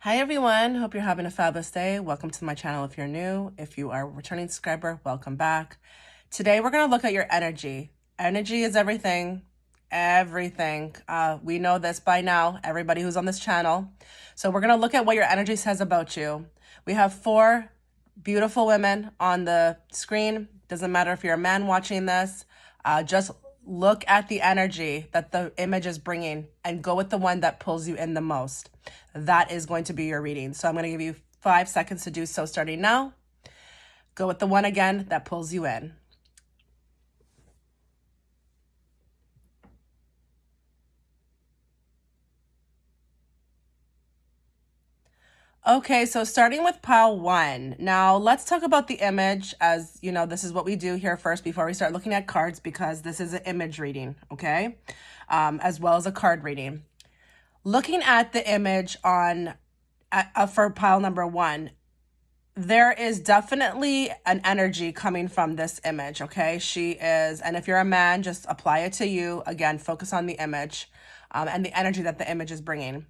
Hi everyone, hope you're having a fabulous day. Welcome to my channel if you're new. If you are a returning subscriber, welcome back. Today we're going to look at your energy. Energy is everything. Everything. We know this by now, everybody who's on this channel. So we're going to look at what your energy says about you. We have 4 beautiful women on the screen. Doesn't matter if you're a man watching this. Just look at the energy that the image is bringing and go with the one that pulls you in the most. That is going to be your reading. So I'm going to give you 5 seconds to do so starting now. Go with the one again that pulls you in. Okay, so starting with pile 1. Now let's talk about the image. As you know, this is what we do here first before we start looking at cards, because this is an image reading, okay? As well as a card reading. Looking at the image on for pile number 1, there is definitely an energy coming from this image, okay? She is, and if you're a man, just apply it to you. Again, focus on the image and the energy that the image is bringing.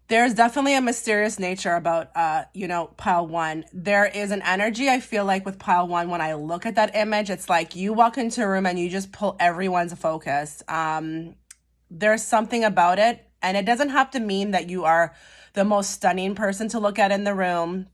There's definitely a mysterious nature about, pile 1. There is an energy I feel like with pile 1, when I look at that image, it's like you walk into a room and you just pull everyone's focus. There's something about it, and it doesn't have to mean that you are the most stunning person to look at in the room.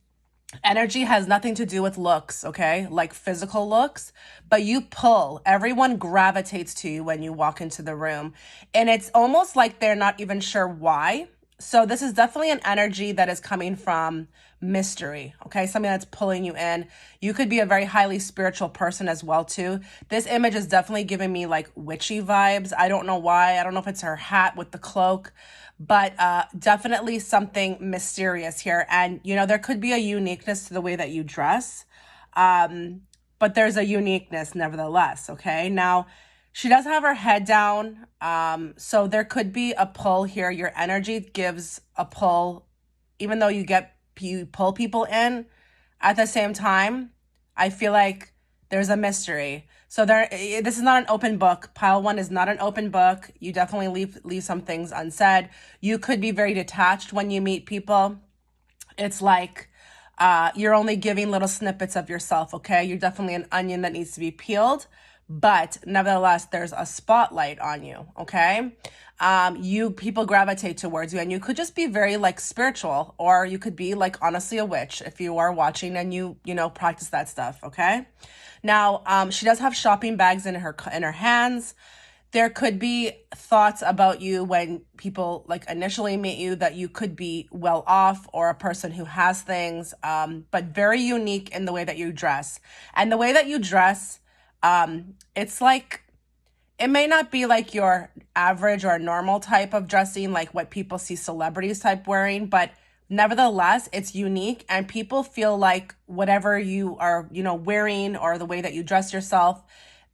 Energy has nothing to do with looks, okay? Like physical looks, but you pull. Everyone gravitates to you when you walk into the room, and it's almost like they're not even sure why. So this is definitely an energy that is coming from mystery, okay? Something that's pulling you in. You could be a very highly spiritual person as well too. This image is definitely giving me like witchy vibes. I don't know why. I don't know if it's her hat with the cloak, but definitely something mysterious here. And, there could be a uniqueness to the way that you dress, but there's a uniqueness nevertheless, okay? Now, she does have her head down, so there could be a pull here. Your energy gives a pull, even though you pull people in. At the same time, I feel like there's a mystery. So this is not an open book. Pile 1 is not an open book. You definitely leave some things unsaid. You could be very detached when you meet people. It's like you're only giving little snippets of yourself, okay? You're definitely an onion that needs to be peeled. But nevertheless, there's a spotlight on you, okay? People gravitate towards you, and you could just be very like spiritual, or you could be like honestly a witch if you are watching and you practice that stuff, okay? Now, she does have shopping bags in her hands. There could be thoughts about you when people like initially meet you that you could be well off or a person who has things, but very unique in the way that you dress. And the way that you dress, it's like, it may not be like your average or normal type of dressing, like what people see celebrities type wearing, but nevertheless, it's unique, and people feel like whatever you are, wearing, or the way that you dress yourself,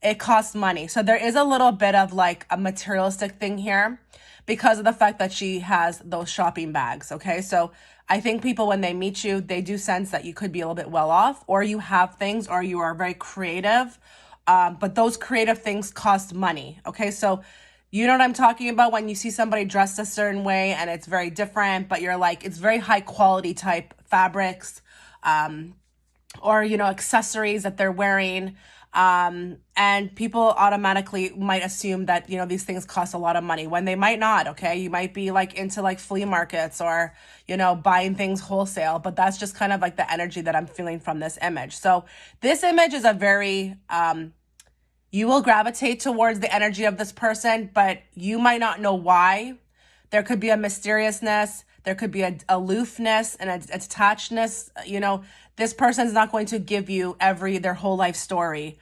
it costs money. So there is a little bit of like a materialistic thing here because of the fact that she has those shopping bags, okay? So I think people, when they meet you, they do sense that you could be a little bit well off, or you have things, or you are very creative. But those creative things cost money, okay? So you know what I'm talking about when you see somebody dressed a certain way and it's very different, but you're like, it's very high quality type fabrics, or, accessories that they're wearing. And people automatically might assume that, these things cost a lot of money when they might not, okay? You might be like into like flea markets or, buying things wholesale, but that's just kind of like the energy that I'm feeling from this image. So this image is a very, you will gravitate towards the energy of this person, but you might not know why. There could be a mysteriousness. There could be a aloofness and a detachedness. This person's not going to give you their whole life story.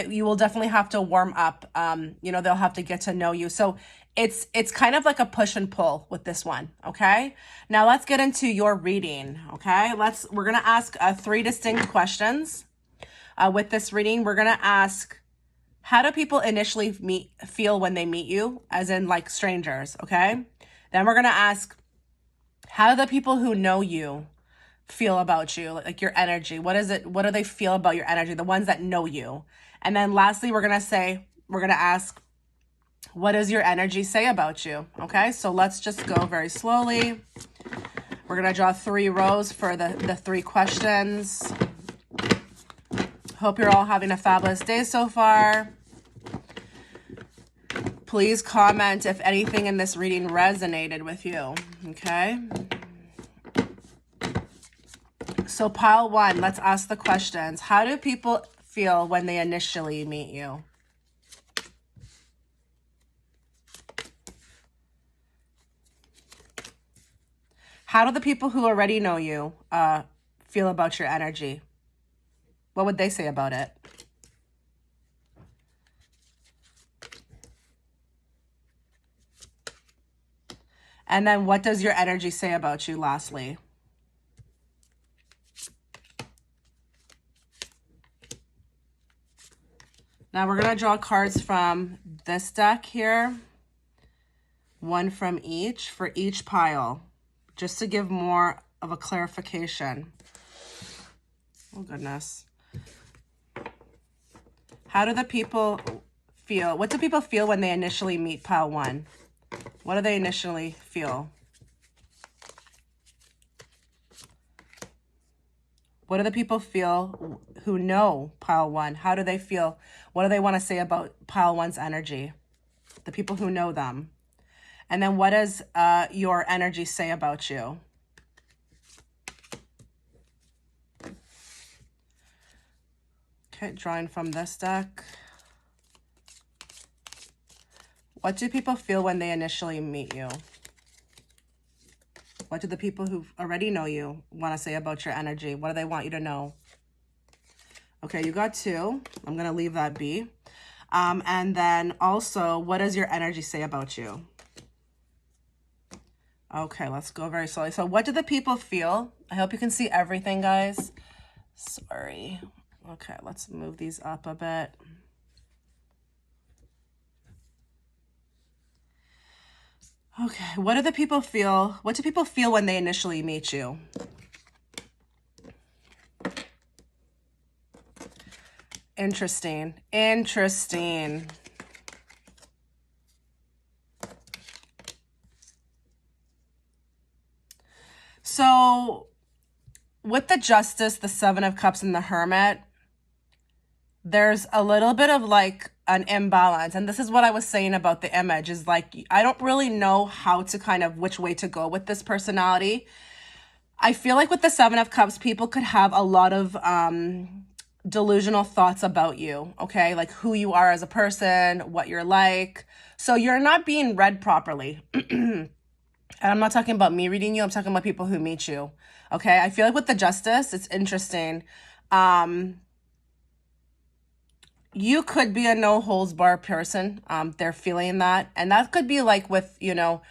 You will definitely have to warm up. They'll have to get to know you. So it's kind of like a push and pull with this one, okay? Now let's get into your reading, okay? We're gonna ask 3 distinct questions. With this reading, we're gonna ask, how do people initially feel when they meet you, as in like strangers, okay? Then we're gonna ask, how do the people who know you feel about you, like your energy? What do they feel about your energy, the ones that know you? And then lastly, we're gonna ask, what does your energy say about you? Okay, so let's just go very slowly. We're going to draw 3 rows for the 3 questions. Hope you're all having a fabulous day so far. Please comment if anything in this reading resonated with you, okay? So pile 1, let's ask the questions. How do people feel when they initially meet you? How do the people who already know you feel about your energy? What would they say about it? And then what does your energy say about you lastly? Now we're going to draw cards from this deck here. 1 from each for each pile, just to give more of a clarification. Oh, goodness. How do the people feel? What do people feel when they initially meet pile 1? What do they initially feel? What do the people feel who know pile 1? How do they feel? What do they want to say about pile 1's energy? The people who know them. And then what does your energy say about you? Okay, drawing from this deck. What do people feel when they initially meet you? What do the people who already know you want to say about your energy? What do they want you to know? Okay, you got 2. I'm going to leave that be. And then also, what does your energy say about you? Okay, let's go very slowly. So what do the people feel? I hope you can see everything, guys. Sorry. Okay, let's move these up a bit. Okay, what do the people feel? What do people feel when they initially meet you? Interesting. Interesting. So with the Justice, the 7 of Cups, and the Hermit, there's a little bit of like an imbalance. And this is what I was saying about the image, is like, I don't really know how to kind of which way to go with this personality. I feel like with the 7 of Cups, people could have a lot of delusional thoughts about you, okay? Like who you are as a person, what you're like. So you're not being read properly. And I'm not talking about me reading you. I'm talking about people who meet you, okay? I feel like with the Justice, it's interesting. You could be a no-holds-barred person. They're feeling that. And that could be like with, you know,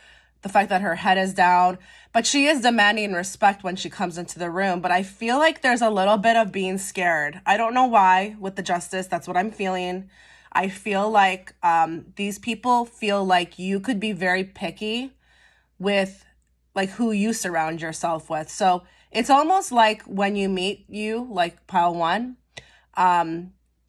the fact that her head is down. But she is demanding respect when she comes into the room. But I feel like there's a little bit of being scared. I don't know why with the Justice. That's what I'm feeling. I feel like these people feel like you could be very picky with like who you surround yourself with. So it's almost like when you meet you, like pile 1,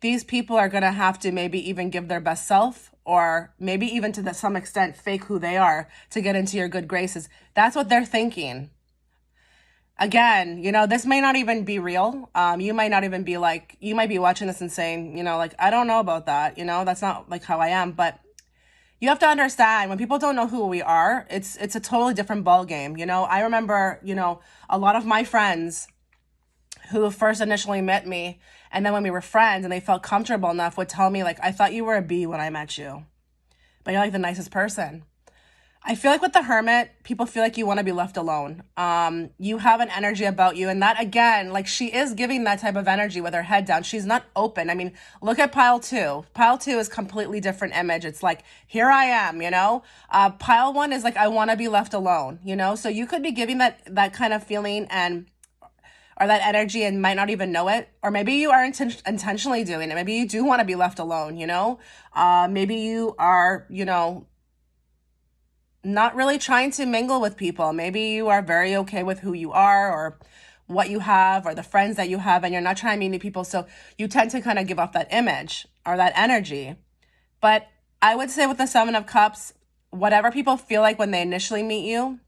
these people are going to have to maybe even give their best self, or maybe even to some extent fake who they are to get into your good graces. That's what they're thinking. Again, you know, this may not even be real. You might not even be like, you might be watching this and saying, you know, like, I don't know about that. You know, that's not like how I am. But you have to understand, when people don't know who we are, it's a totally different ball game. You know, I remember, you know, a lot of my friends who first initially met me, and then when we were friends and they felt comfortable enough, would tell me like, I thought you were a B when I met you, but you're like the nicest person. I feel like with the Hermit, people feel like you want to be left alone. You have an energy about you, and that, again, like, she is giving that type of energy with her head down. She's not open. I mean, look at pile 2. Pile 2 is completely different image. It's like, here I am, you know? Pile 1 is like, I want to be left alone, you know? So you could be giving that kind of feeling or that energy and might not even know it. Or maybe you are intentionally doing it. Maybe you do want to be left alone, you know? Maybe you are, you know, not really trying to mingle with people. Maybe you are very okay with who you are or what you have or the friends that you have, and you're not trying to meet new people. So you tend to kind of give off that image or that energy. But I would say with the 7 of Cups, whatever people feel like when they initially meet you,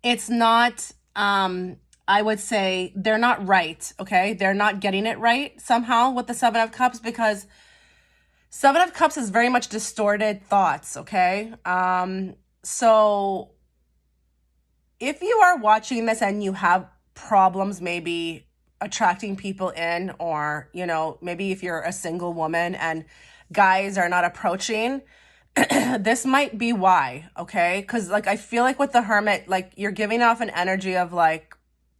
it's not, I would say they're not right, okay? They're not getting it right somehow with the Seven of Cups, because Seven of Cups is very much distorted thoughts, okay? So if you are watching this and you have problems maybe attracting people in, or, maybe if you're a single woman and guys are not approaching, this might be why, okay? Because, like, I feel like with the Hermit, like, you're giving off an energy of, like,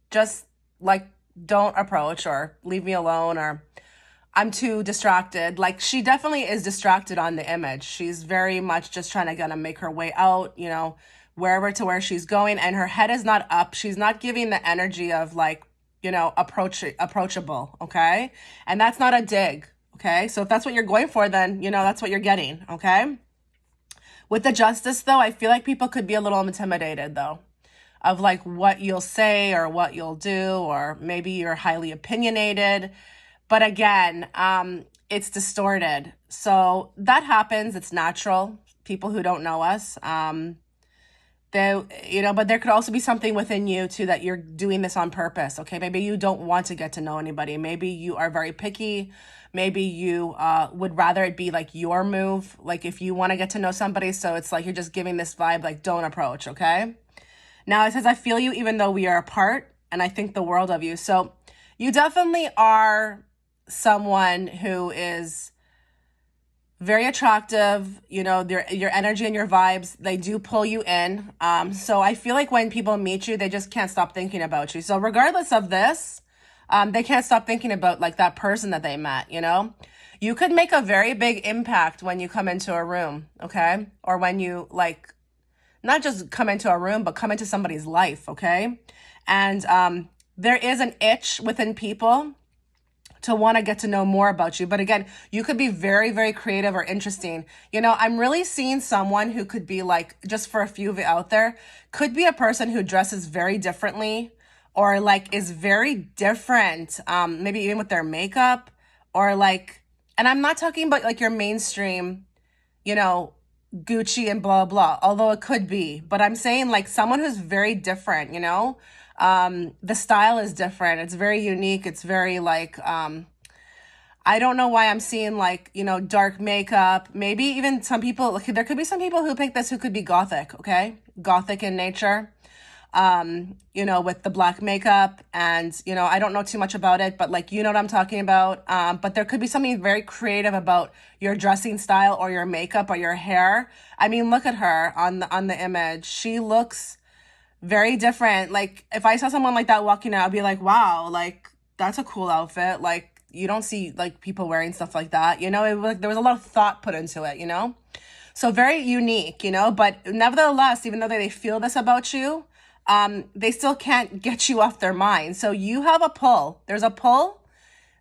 just, like, don't approach, or leave me alone, or I'm too distracted. Like, she definitely is distracted on the image. She's very much just trying to kind of make her way out, wherever to where she's going, and her head is not up. She's not giving the energy of, like, approachable, okay? And that's not a dig, okay? So if that's what you're going for, then, that's what you're getting, okay? With the Justice, though, I feel like people could be a little intimidated, though, of, like, what you'll say or what you'll do, or maybe you're highly opinionated. But again, it's distorted. So that happens. It's natural. People who don't know us, but there could also be something within you too, that you're doing this on purpose. Okay. Maybe you don't want to get to know anybody. Maybe you are very picky. Maybe you would rather it be like your move. Like, if you want to get to know somebody. So it's like, you're just giving this vibe, like, don't approach. Okay. Now it says, I feel you even though we are apart, and I think the world of you. So you definitely are someone who is very attractive. Your energy and your vibes, they do pull you in. So I feel like when people meet you, they just can't stop thinking about you. So regardless of this, they can't stop thinking about, like, that person that they met. You could make a very big impact when you come into a room, okay? Or when you, like, not just come into a room, but come into somebody's life, okay? And there is an itch within people to want to get to know more about you. But again, you could be very, very creative or interesting. I'm really seeing someone who could be, like, just for a few of you out there, could be a person who dresses very differently, or, like, is very different, maybe even with their makeup, or, like, and I'm not talking about, like, your mainstream, Gucci and blah, blah, although it could be, but I'm saying, like, someone who's very different, the style is different. It's very unique. It's very, like, I don't know why I'm seeing, like, dark makeup. Maybe even some people, there could be some people who pick this who could be gothic, okay? Gothic in nature, with the black makeup, and, I don't know too much about it, but, like, you know what I'm talking about. But there could be something very creative about your dressing style or your makeup or your hair. I mean, look at her on the image. She looks very different. Like, if I saw someone like that walking out, I'd be like, wow, like, that's a cool outfit. Like, you don't see, like, people wearing stuff like that. There was a lot of thought put into it, So very unique, but nevertheless, even though they feel this about you, they still can't get you off their mind. So you have a pull. There's a pull.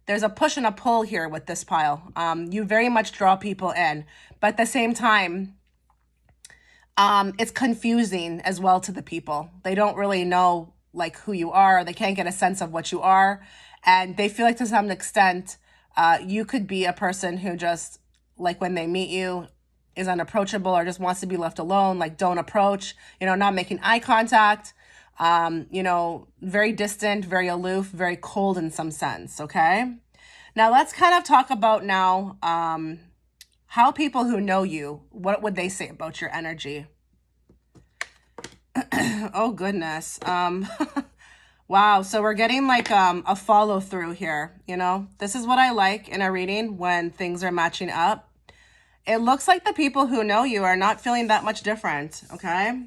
There's a push and a pull here with this pile. You very much draw people in, but at the same time, it's confusing as well to the people. They don't really know, like, who you are. They can't get a sense of what you are. And they feel like, to some extent, you could be a person who just, like, when they meet you, is unapproachable, or just wants to be left alone. Like, don't approach, not making eye contact, very distant, very aloof, very cold in some sense. Okay. Now let's kind of talk about now, how people who know you, what would they say about your energy? Oh, goodness. Wow. So we're getting, like, a follow through here. This is what I like in a reading, when things are matching up. It looks like the people who know you are not feeling that much different. Okay.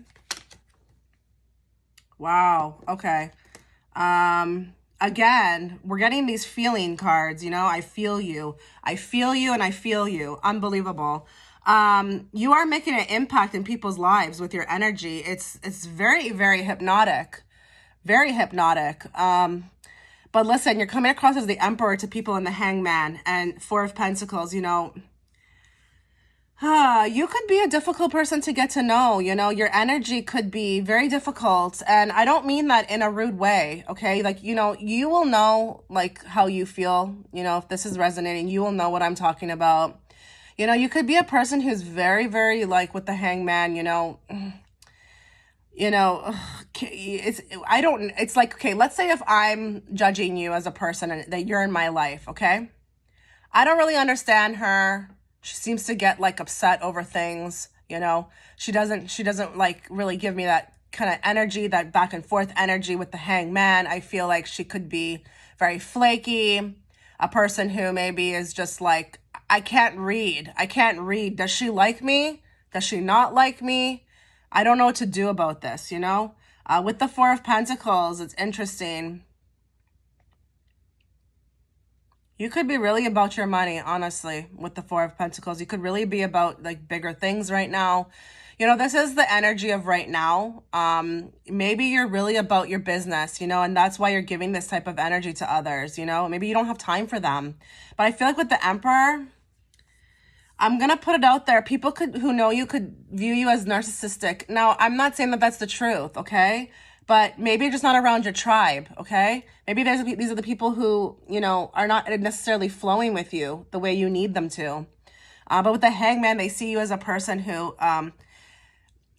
Wow. Okay. Again, we're getting these feeling cards, I feel you. I feel you, and I feel you. Unbelievable. You are making an impact in people's lives with your energy. It's very, very hypnotic. Very hypnotic. But listen, you're coming across as the Emperor to people in the Hangman and Four of Pentacles, you could be a difficult person to get to know. Your energy could be very difficult. And I don't mean that in a rude way, okay? Like, you will know, like, how you feel, if this is resonating, you will know what I'm talking about. You could be a person who's very, very, like, with the Hangman, you know, it's like, okay, let's say if I'm judging you as a person and that you're in my life, okay? I don't really understand her. She seems to get like upset over things, you know. She doesn't like really give me that kind of energy, that back and forth energy with the hangman. I feel like she could be very flaky, a person who maybe is just like, I can't read. I can't read. Does she like me? Does she not like me? I don't know what to do about this, you know? With the Four of Pentacles, it's interesting. You could be really about your money, honestly, with the Four of Pentacles. You could really be about like bigger things right now. You know, this is the energy of right now. Maybe you're really about your business, you know, and that's why you're giving this type of energy to others, you know. Maybe you don't have time for them. But I feel like with the Emperor, I'm gonna put it out there. People who know you could view you as narcissistic. Now, I'm not saying that that's the truth, okay? But maybe you're just not around your tribe, okay? Maybe these are the people who, you know, are not necessarily flowing with you the way you need them to. But with the Hangman, they see you as a person who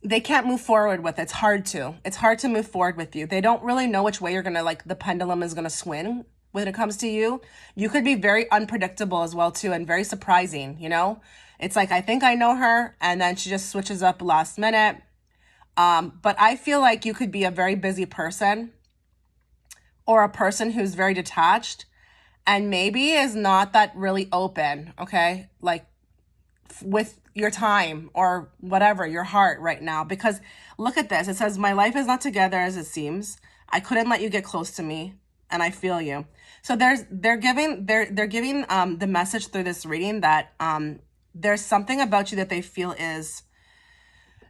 they can't move forward with. It's hard to. It's hard to move forward with you. They don't really know which way you're gonna, like, the pendulum is gonna swing when it comes to you. You could be very unpredictable as well too, and very surprising, you know? It's like, I think I know her, and then she just switches up last minute. But I feel like you could be a very busy person, or a person who's very detached and maybe is not that really open, okay? Like with your time or whatever, your heart right now. Because look at this. It says, my life is not together as it seems. I couldn't let you get close to me, and I feel you. So they're giving the message through this reading that there's something about you that they feel is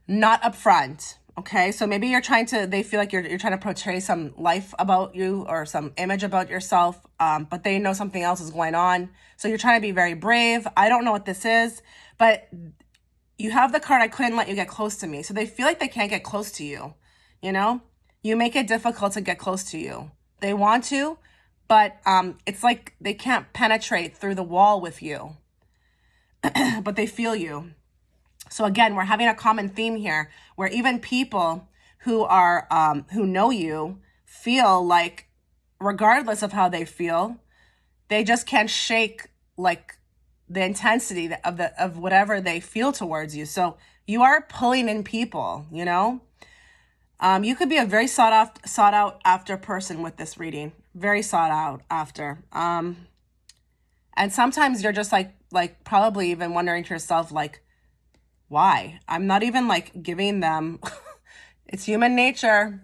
not upfront. Okay, so maybe they feel like you're trying to portray some life about you or some image about yourself, but they know something else is going on. So you're trying to be very brave. I don't know what this is, but you have the card, I couldn't let you get close to me. So they feel like they can't get close to you, you know? You make it difficult to get close to you. They want to, but it's like they can't penetrate through the wall with you, but they feel you. So again, we're having a common theme here where even people who are who know you feel like, regardless of how they feel, they just can't shake like the intensity of whatever they feel towards you. So you are pulling in people, you know. You could be a very sought out after person with this reading, very sought out after. And sometimes you're just like probably even wondering to yourself, like, why? I'm not even like giving them. It's human nature.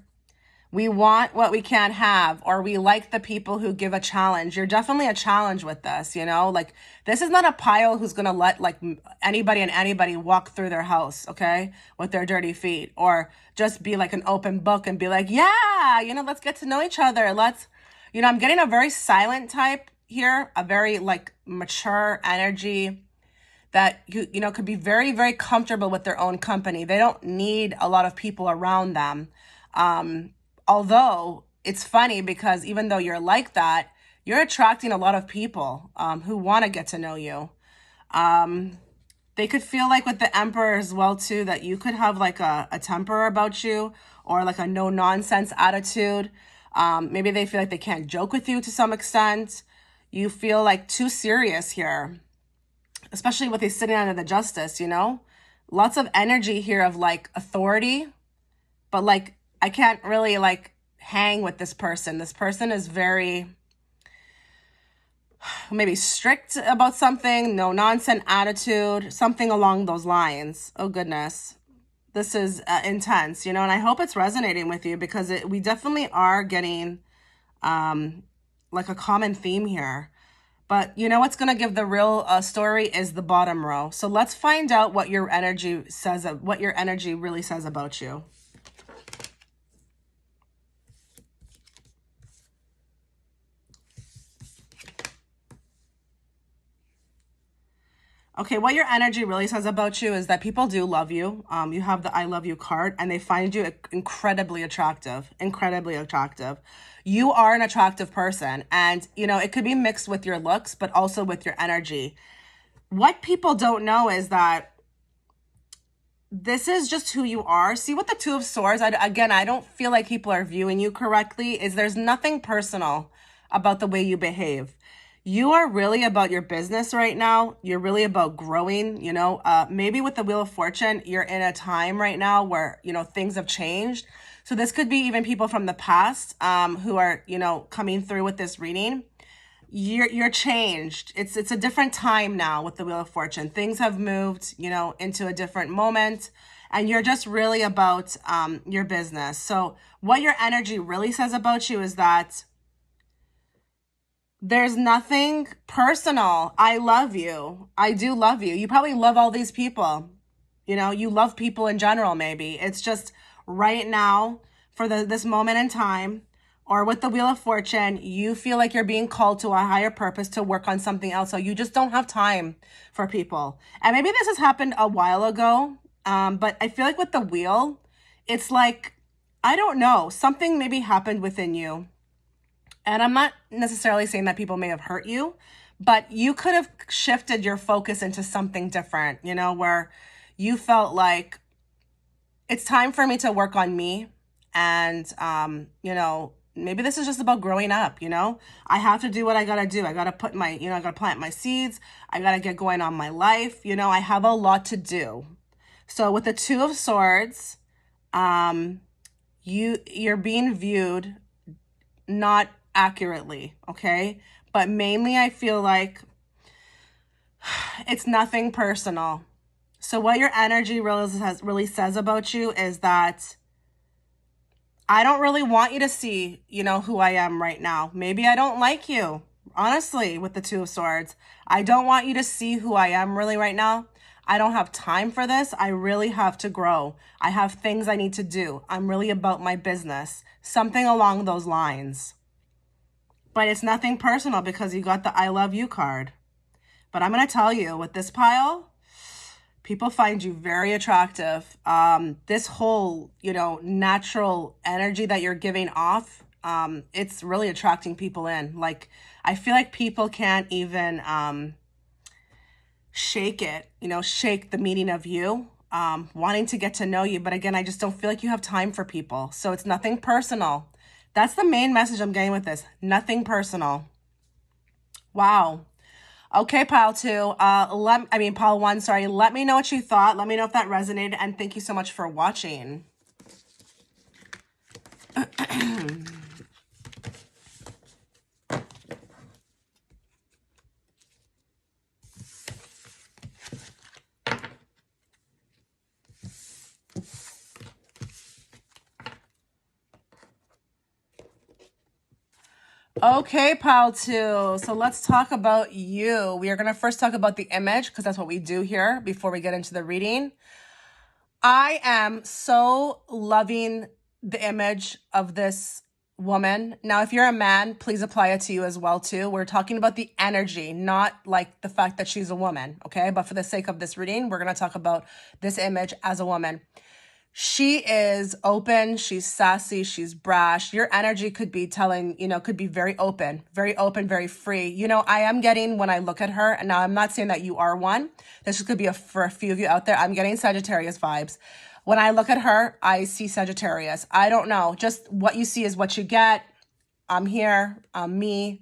We want what we can't have, or we like the people who give a challenge. You're definitely a challenge with this, you know? Like, this is not a pile who's going to let like anybody and anybody walk through their house, okay? With their dirty feet, or just be like an open book and be like, yeah, you know, let's get to know each other. You know, I'm getting a very silent type here, a very like mature energy that you know could be very, very comfortable with their own company. They don't need a lot of people around them. Although it's funny because even though you're like that, you're attracting a lot of people who want to get to know you. They could feel like with the Emperor as well too, that you could have like a temper about you, or like a no nonsense attitude. Maybe they feel like they can't joke with you to some extent. You feel like too serious here, especially with he's sitting under the Justice, you know? Lots of energy here of like authority, but like I can't really like hang with this person. This person is very maybe strict about something, no nonsense attitude, something along those lines. Oh goodness. This is intense, you know, and I hope it's resonating with you because we definitely are getting like a common theme here. But you know what's going to give the real story is the bottom row. So let's find out what your energy says, what your energy really says about you. Okay, what your energy really says about you is that people do love you. You have the I love you card, and they find you incredibly attractive, incredibly attractive. You are an attractive person, and you know, it could be mixed with your looks, but also with your energy. What people don't know is that this is just who you are. See, with the Two of Swords, again, I don't feel like people are viewing you correctly. There's nothing personal about the way you behave. You are really about your business right now. You're really about growing, maybe with the Wheel of Fortune, you're in a time right now where, things have changed. So this could be even people from the past who are, coming through with this reading. You're changed. It's a different time now with the Wheel of Fortune. Things have moved, into a different moment, and you're just really about your business. So what your energy really says about you is that there's nothing personal. I love you. I do love you. You probably love all these people. You love people in general, maybe. It's just right now for this moment in time, or with the Wheel of Fortune, you feel like you're being called to a higher purpose to work on something else. So you just don't have time for people. And maybe this has happened a while ago, but I feel like with the wheel, it's like, I don't know, something maybe happened within you. And I'm not necessarily saying that people may have hurt you, but you could have shifted your focus into something different, where you felt like it's time for me to work on me. And, maybe this is just about growing up, I have to do what I got to do. I got to put I got to plant my seeds. I got to get going on my life. I have a lot to do. So with the Two of Swords, you're being viewed not accurately, okay? But mainly I feel like it's nothing personal. So what your energy really says about you is that I don't really want you to see, who I am right now. Maybe I don't like you, honestly, with the Two of Swords. I don't want you to see who I am really right now. I don't have time for this. I really have to grow. I have things I need to do. I'm really about my business. Something along those lines. But it's nothing personal because you got the I love you card. But I'm going to tell you, with this pile, people find you very attractive. This whole, natural energy that you're giving off, it's really attracting people in. Like, I feel like people can't even shake it, shake the meaning of you, wanting to get to know you. But again, I just don't feel like you have time for people. So it's nothing personal. That's the main message I'm getting with this. Nothing personal. Wow. Okay, pile two. Pile one, sorry. Let me know what you thought. Let me know if that resonated. And thank you so much for watching. Okay, pile two. So let's talk about you. We are going to first talk about the image because that's what we do here before we get into the reading. I am so loving the image of this woman. Now, if you're a man, please apply it to you as well, too. We're talking about the energy, not like the fact that she's a woman, okay? But for the sake of this reading, we're going to talk about this image as a woman. She is open, she's sassy, she's brash. Your energy could be could be very open, very free. I am getting, when I look at her, and now I'm not saying that you are one. This could be for a few of you out there. I'm getting Sagittarius vibes. When I look at her, I see Sagittarius. I don't know. Just what you see is what you get. I'm here. I'm me.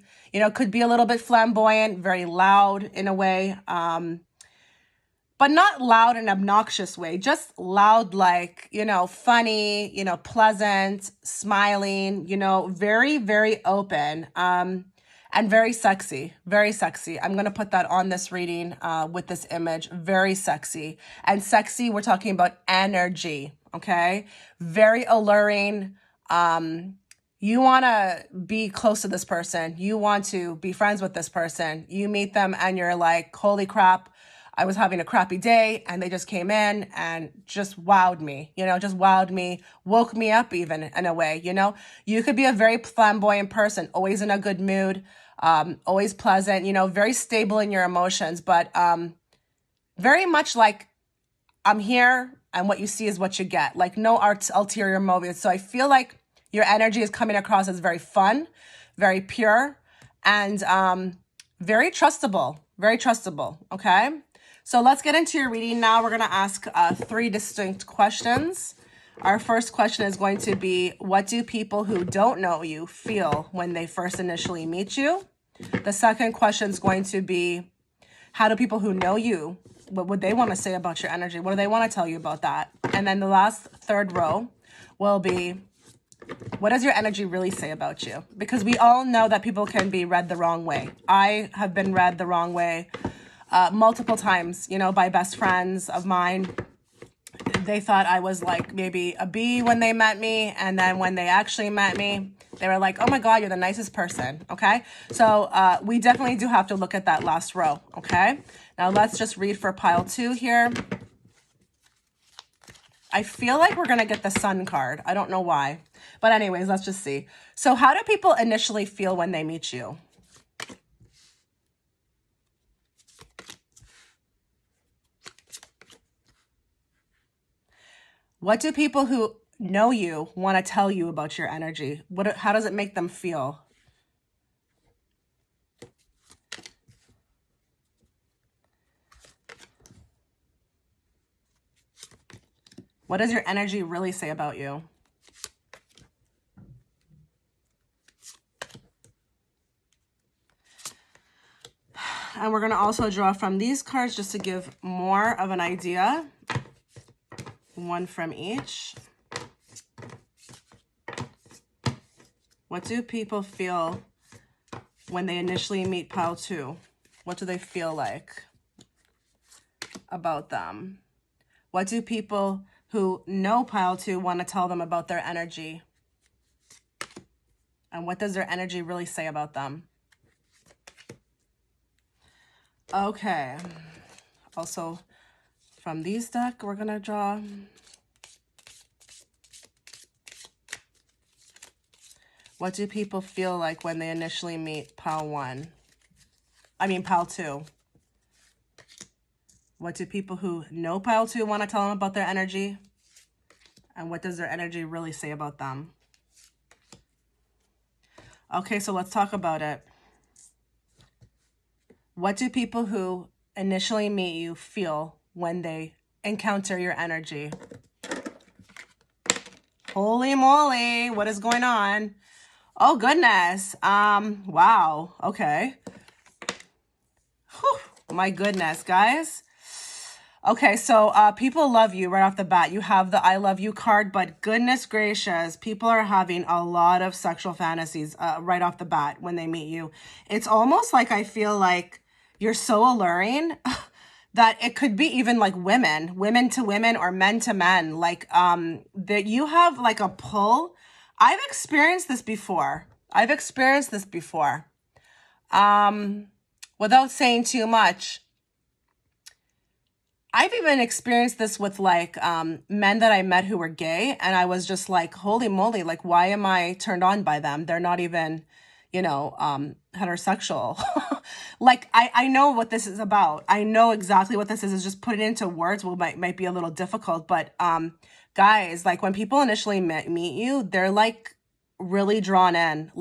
Could be a little bit flamboyant, very loud in a way. But not loud in an obnoxious way, just loud, like, funny, pleasant, smiling, very, very open, and very sexy, very sexy. I'm going to put that on this reading with this image, very sexy. And sexy, we're talking about energy, okay? Very alluring. You want to be close to this person. You want to be friends with this person. You meet them and you're like, holy crap. I was having a crappy day and they just came in and just wowed me, woke me up even in a way, You could be a very flamboyant person, always in a good mood, always pleasant, very stable in your emotions, but very much like, I'm here and what you see is what you get, like no ulterior motives. So I feel like your energy is coming across as very fun, very pure, and very trustable, okay? So let's get into your reading now. We're going to ask 3 distinct questions. Our first question is going to be, what do people who don't know you feel when they first initially meet you? The second question is going to be, how do people who know you, what would they want to say about your energy? What do they want to tell you about that? And then the last third row will be, what does your energy really say about you? Because we all know that people can be read the wrong way. I have been read the wrong way multiple times, by best friends of mine. They thought I was like maybe a B when they met me. And then when they actually met me, they were like, oh my God, you're the nicest person. Okay. So we definitely do have to look at that last row. Okay. Now let's just read for pile 2 here. I feel like we're going to get the Sun card. I don't know why. But anyways, let's just see. So how do people initially feel when they meet you? What do people who know you want to tell you about your energy? How does it make them feel? What does your energy really say about you? And we're going to also draw from these cards just to give more of an idea. 1 from each. What do people feel when they initially meet pile 2? What do they feel like about them? What do people who know pile 2 want to tell them about their energy? And what does their energy really say about them? Okay. Also, from these deck, we're going to draw. What do people feel like when they initially meet pile 2? What do people who know pile 2 want to tell them about their energy? And what does their energy really say about them? Okay, so let's talk about it. What do people who initially meet you feel when they encounter your energy? Holy moly, what is going on? Oh, goodness. Wow. Okay. Whew. My goodness, guys. Okay, so people love you right off the bat. You have the I love you card, but goodness gracious, people are having a lot of sexual fantasies right off the bat when they meet you. It's almost like I feel like you're so alluring that it could be even like women to women or men to men, like that you have like a pull. I've experienced this before. Without saying too much, I've even experienced this with like men that I met who were gay, and I was just like, holy moly, like, why am I turned on by them? They're not even, heterosexual. Like, I know what this is about. I know exactly what this is. Just put it into words might be a little difficult, but guys, like when people initially meet you, they're like really drawn in.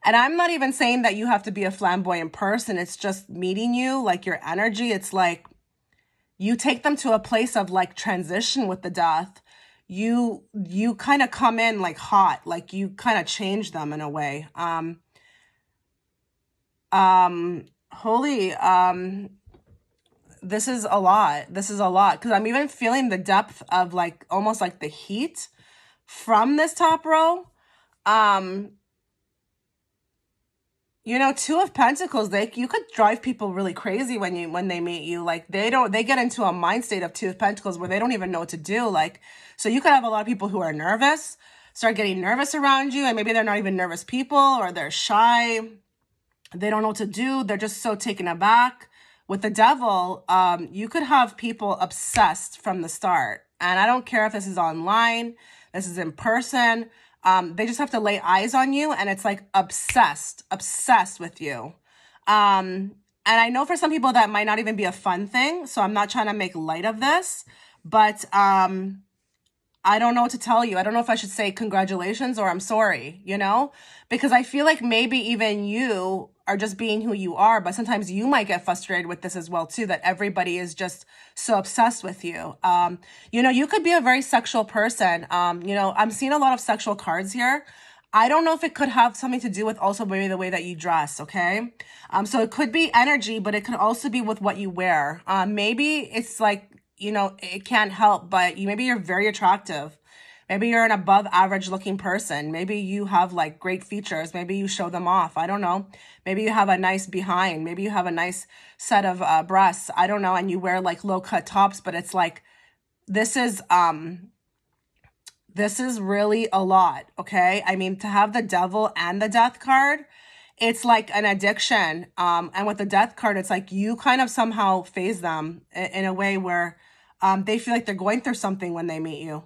And I'm not even saying that you have to be a flamboyant person. It's just meeting you, like your energy. It's like you take them to a place of like transition with the death. You kind of come in like hot, like you kind of change them in a way. This is a lot. Because I'm even feeling the depth of like almost like the heat from this top row. 2 of Pentacles, you could drive people really crazy when they meet you. Like they get into a mind state of 2 of Pentacles where they don't even know what to do. Like, so you could have a lot of people who are nervous, start getting nervous around you, and maybe they're not even nervous people, or they're shy. They don't know what to do. They're just so taken aback. With the Devil, you could have people obsessed from the start. And I don't care if this is online, this is in person. They just have to lay eyes on you, and it's like obsessed with you. And I know for some people that might not even be a fun thing, so I'm not trying to make light of this, but I don't know what to tell you. I don't know if I should say congratulations or I'm sorry, because I feel like maybe even you are just being who you are, but sometimes you might get frustrated with this as well too, that everybody is just so obsessed with you. You could be a very sexual person. I'm seeing a lot of sexual cards here. I don't know if it could have something to do with also maybe the way that you dress, okay? So it could be energy, but it could also be with what you wear. Maybe it's like, it can't help, but maybe you're very attractive. Maybe you're an above average looking person. Maybe you have like great features. Maybe you show them off. I don't know. Maybe you have a nice behind. Maybe you have a nice set of breasts. I don't know. And you wear like low cut tops, but it's like, this is really a lot, okay? I mean, to have the devil and the death card, it's like an addiction. And with the death card, it's like you kind of somehow phase them in a way where they feel like they're going through something when they meet you.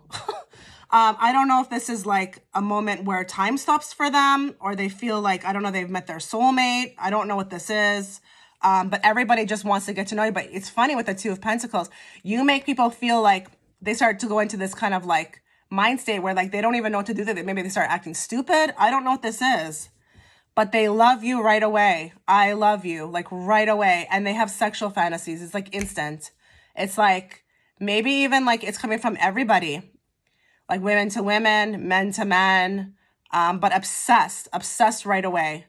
I don't know if this is like a moment where time stops for them, or they feel like, I don't know, they've met their soulmate. I don't know what this is. But everybody just wants to get to know you. But it's funny with the Two of Pentacles, you make people feel like they start to go into this kind of like mind state where like they don't even know what to do. Maybe they start acting stupid. I don't know what this is. But they love you right away. I love you, like right away. And they have sexual fantasies. It's like instant. It's like maybe even like it's coming from everybody. Like women to women, men to men, but obsessed right away.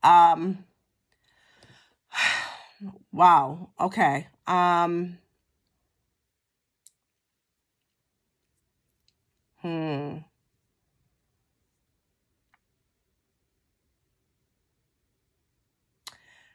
Wow. Okay.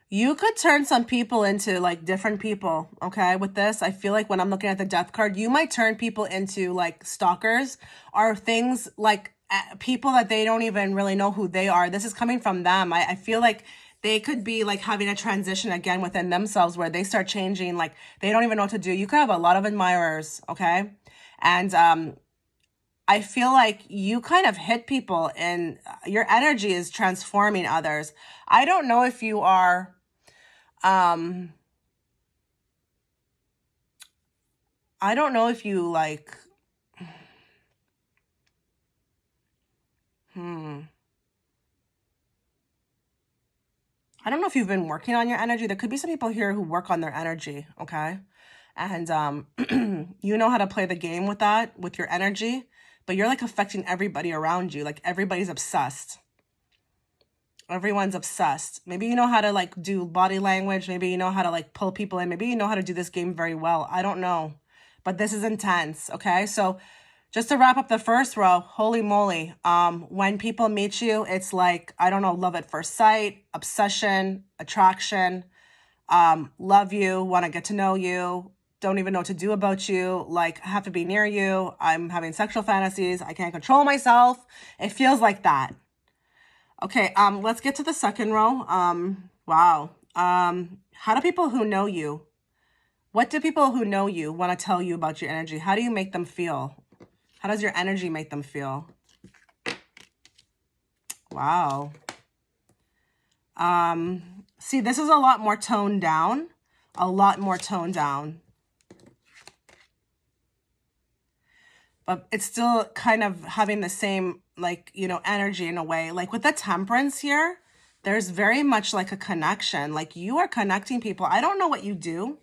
You could turn some people into like different people, okay? With this, I feel like when I'm looking at the death card, you might turn people into like stalkers or things like people that they don't even really know who they are. This is coming from them. I feel like they could be like having a transition again within themselves where they start changing, like they don't even know what to do. You could have a lot of admirers, okay? And I feel like you kind of hit people and your energy is transforming others. I don't know if you are I don't know if you like, I don't know if you've been working on your energy. There could be some people here who work on their energy, okay? And you know how to play the game with that, with your energy, but you're like affecting everybody around you. Like everybody's obsessed. Everyone's obsessed. Maybe you know how to like do body language. Maybe you know how to like pull people in. Maybe you know how to do this game very well. I don't know. But this is intense, okay? So just to wrap up the first row, holy moly. When people meet you, it's like, I don't know, love at first sight, obsession, attraction, love you, want to get to know you, don't even know what to do about you, like have to be near you. I'm having sexual fantasies. I can't control myself. It feels like that. Okay, let's get to the second row. Wow. How do people who know you, what do people who know you want to tell you about your energy? How do you make them feel? How does your energy make them feel? Wow. See, this is a lot more toned down. A lot more toned down. But it's still kind of having the same, like, energy in a way. Like with the Temperance here, there's very much like a connection. Like you are connecting people. I don't know what you do.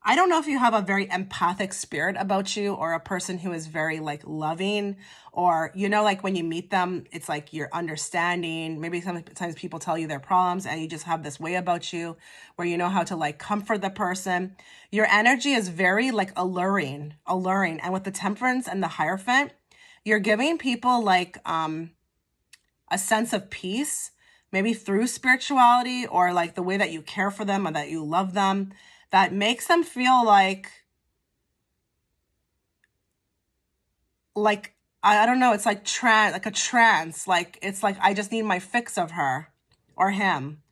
I don't know if you have a very empathic spirit about you or a person who is very like loving or, like when you meet them, it's like you're understanding. Maybe sometimes people tell you their problems and you just have this way about you where you know how to like comfort the person. Your energy is very like alluring. And with the Temperance and the Hierophant, you're giving people like a sense of peace, maybe through spirituality or like the way that you care for them or that you love them. That makes them feel like I don't know, it's like a trance, like it's like I just need my fix of her or him.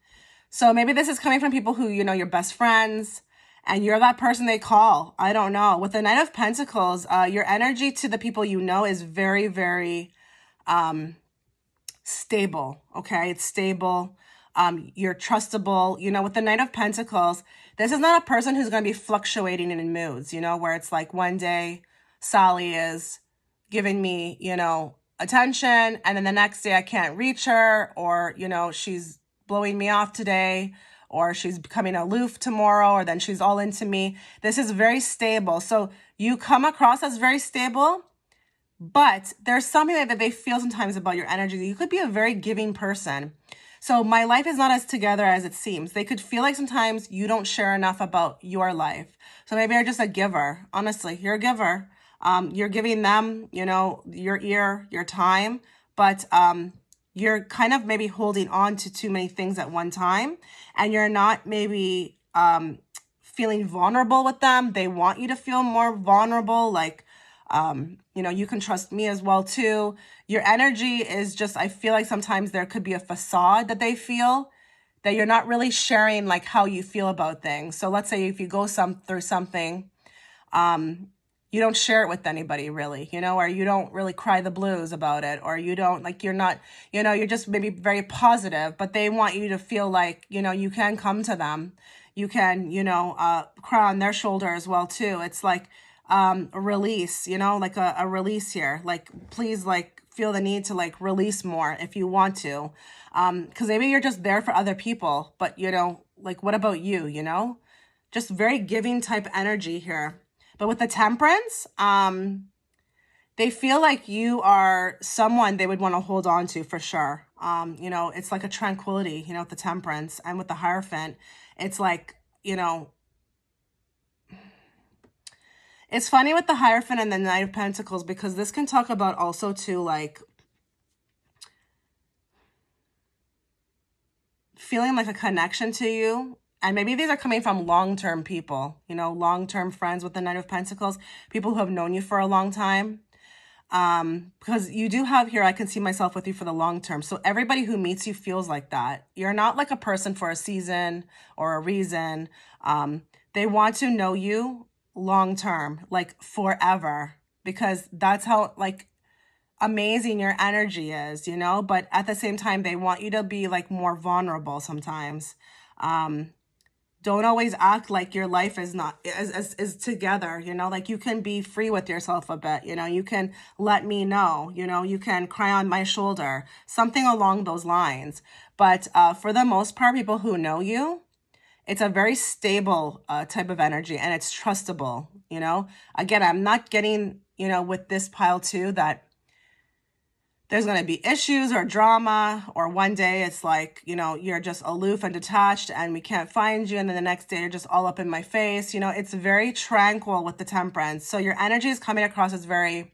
So maybe this is coming from people who, your best friends and you're that person they call. I don't know. With the Knight of Pentacles, your energy to the people you know is very, very stable, okay? It's stable. You're trustable. With the Knight of Pentacles, this is not a person who's going to be fluctuating in moods, where it's like one day Sally is, giving me, attention, and then the next day I can't reach her, or, she's blowing me off today, or she's becoming aloof tomorrow, or then she's all into me. This is very stable. So you come across as very stable, but there's something that they feel sometimes about your energy. You could be a very giving person. So my life is not as together as it seems. They could feel like sometimes you don't share enough about your life. So maybe you're just a giver. Honestly, you're a giver. You're giving them, your ear, your time, but you're kind of maybe holding on to too many things at one time, and you're not maybe feeling vulnerable with them. They want you to feel more vulnerable, like, you can trust me as well too. Your energy is just, I feel like sometimes there could be a facade that they feel, that you're not really sharing like how you feel about things. So let's say if you go through something, you don't share it with anybody really, or you don't really cry the blues about it, or you don't, like, you're not, you're just maybe very positive, but they want you to feel like, you can come to them. You can, cry on their shoulder as well too. It's like a release, like a release here. Like, please, like, feel the need to like release more if you want to. Because maybe you're just there for other people, but like, what about you, just very giving type energy here. But with the Temperance, they feel like you are someone they would want to hold on to for sure. It's like a tranquility, with the Temperance, and with the Hierophant, it's like, it's funny with the Hierophant and the Knight of Pentacles, because this can talk about also too, like, feeling like a connection to you. And maybe these are coming from long-term people, long-term friends with the Knight of Pentacles, people who have known you for a long time. Because you do have here, I can see myself with you for the long term. So everybody who meets you feels like that. You're not like a person for a season or a reason. They want to know you long term, like forever, because that's how like amazing your energy is, but at the same time, they want you to be like more vulnerable sometimes. Don't always act like your life is not is together, like you can be free with yourself a bit, you can let me know, you can cry on my shoulder, something along those lines. But for the most part, people who know you, it's a very stable type of energy, and it's trustable, Again, I'm not getting, with this pile too, that there's going to be issues or drama, or one day it's like, you're just aloof and detached and we can't find you. And then the next day you're just all up in my face. It's very tranquil with the Temperance. So your energy is coming across as very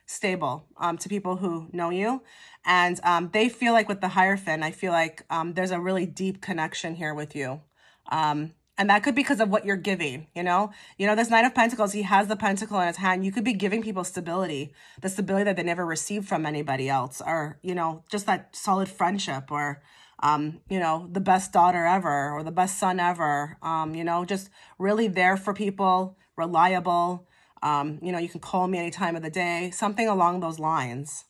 stable to people who know you. And they feel like with the Hierophant, I feel like there's a really deep connection here with you. And that could be because of what you're giving, this Knight of Pentacles, he has the pentacle in his hand. You could be giving people stability, the stability that they never received from anybody else, or, just that solid friendship, or, the best daughter ever, or the best son ever, just really there for people, reliable. You can call me any time of the day, something along those lines.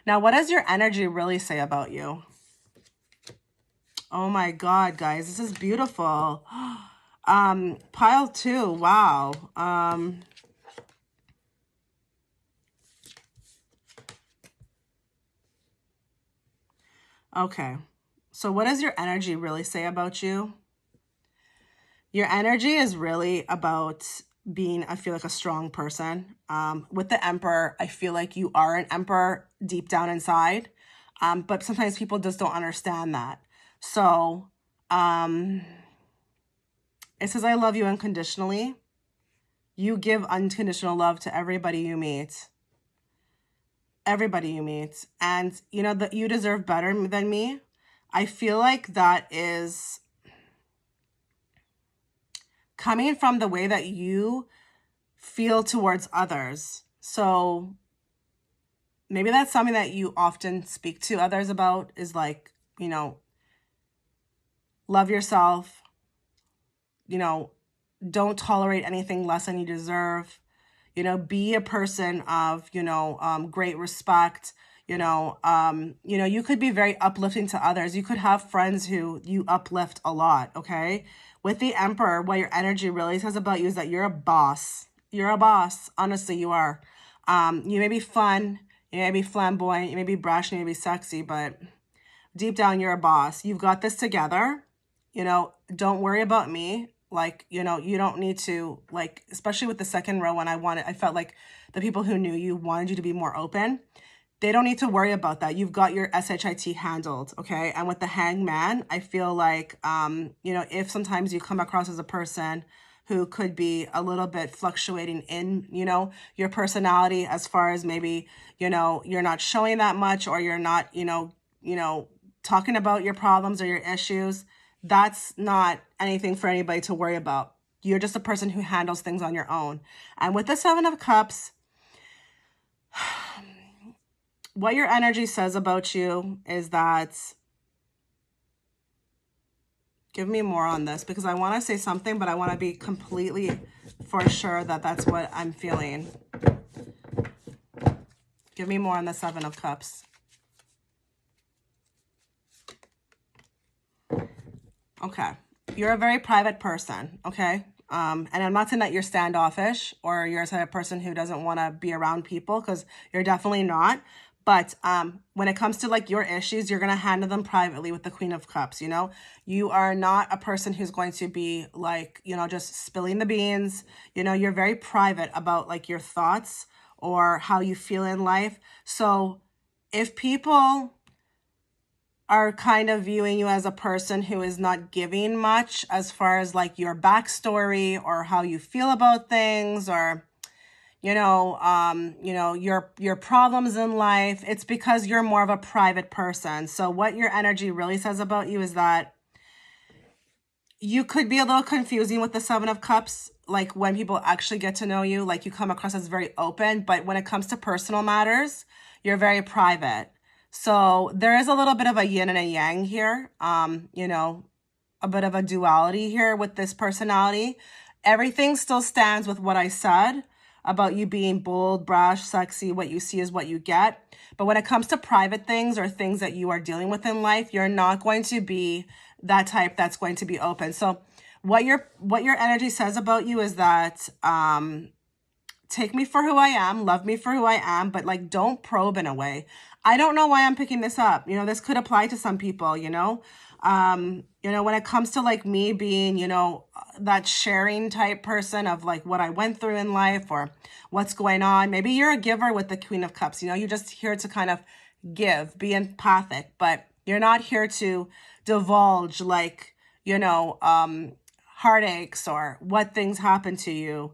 Now, what does your energy really say about you? Oh my God, guys, this is beautiful. Pile 2, wow. Okay, so what does your energy really say about you? Your energy is really about being, I feel like, a strong person. With the Emperor, I feel like you are an Emperor deep down inside, but sometimes people just don't understand that. So, it says, I love you unconditionally. You give unconditional love to everybody you meet. Everybody you meet. And that you deserve better than me. I feel like that is coming from the way that you feel towards others. So maybe that's something that you often speak to others about, is like, love yourself, don't tolerate anything less than you deserve, be a person of, great respect, you could be very uplifting to others. You could have friends who you uplift a lot, okay? With the Emperor, what your energy really says about you is that you're a boss. You're a boss. Honestly, you are. You may be fun, you may be flamboyant, you may be brash, you may be sexy, but deep down you're a boss. You've got this together. Don't worry about me. Like, you don't need to, like, especially with the second row, when I felt like the people who knew you wanted you to be more open. They don't need to worry about that. You've got your SHIT handled, okay? And with the hangman, I feel like, if sometimes you come across as a person who could be a little bit fluctuating in, your personality, as far as maybe, you're not showing that much, or you're not, talking about your problems or your issues, that's not anything for anybody to worry about. You're just a person who handles things on your own. And with the Seven of Cups, what your energy says about you is that, give me more on this, because I want to say something, but I want to be completely for sure that that's what I'm feeling. Give me more on the Seven of Cups. Okay. You're a very private person, okay? And I'm not saying that you're standoffish or you're a type of person who doesn't want to be around people, because you're definitely not. But when it comes to like your issues, you're going to handle them privately with the Queen of Cups, You are not a person who's going to be like, just spilling the beans. You're very private about like your thoughts or how you feel in life. So if people are kind of viewing you as a person who is not giving much as far as like your backstory or how you feel about things, or your problems in life, it's because you're more of a private person. So what your energy really says about you is that you could be a little confusing with the Seven of Cups. Like when people actually get to know you, like you come across as very open, but when it comes to personal matters, you're very private. So there is a little bit of a yin and a yang here, a bit of a duality here with this personality. Everything still stands with what I said about you being bold, brash, sexy. What you see is what you get. But when it comes to private things or things that you are dealing with in life, you're not going to be that type that's going to be open. So what your energy says about you is that take me for who I am, love me for who I am, but like don't probe in a way. I don't know why I'm picking this up. This could apply to some people, when it comes to like me being, that sharing type person of like what I went through in life or what's going on. Maybe you're a giver with the Queen of Cups, you're just here to kind of give, be empathic, but you're not here to divulge like, heartaches or what things happen to you,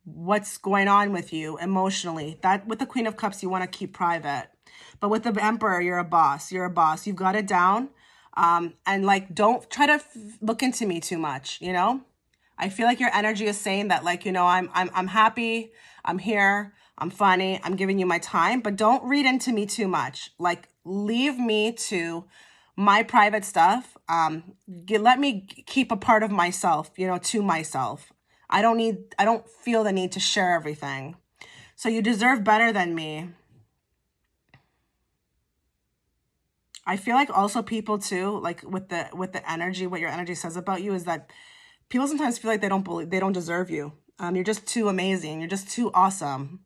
what's going on with you emotionally. That with the Queen of Cups, you want to keep private. But with the Emperor, you're a boss. You're a boss. You've got it down. And like, don't try to look into me too much. I feel like your energy is saying that, like, I'm happy. I'm here. I'm funny. I'm giving you my time, but don't read into me too much. Like, leave me to my private stuff. Let me keep a part of myself, to myself. I don't feel the need to share everything. So you deserve better than me. I feel like also people too, like with the energy, what your energy says about you is that people sometimes feel like they don't deserve you. You're just too amazing. You're just too awesome.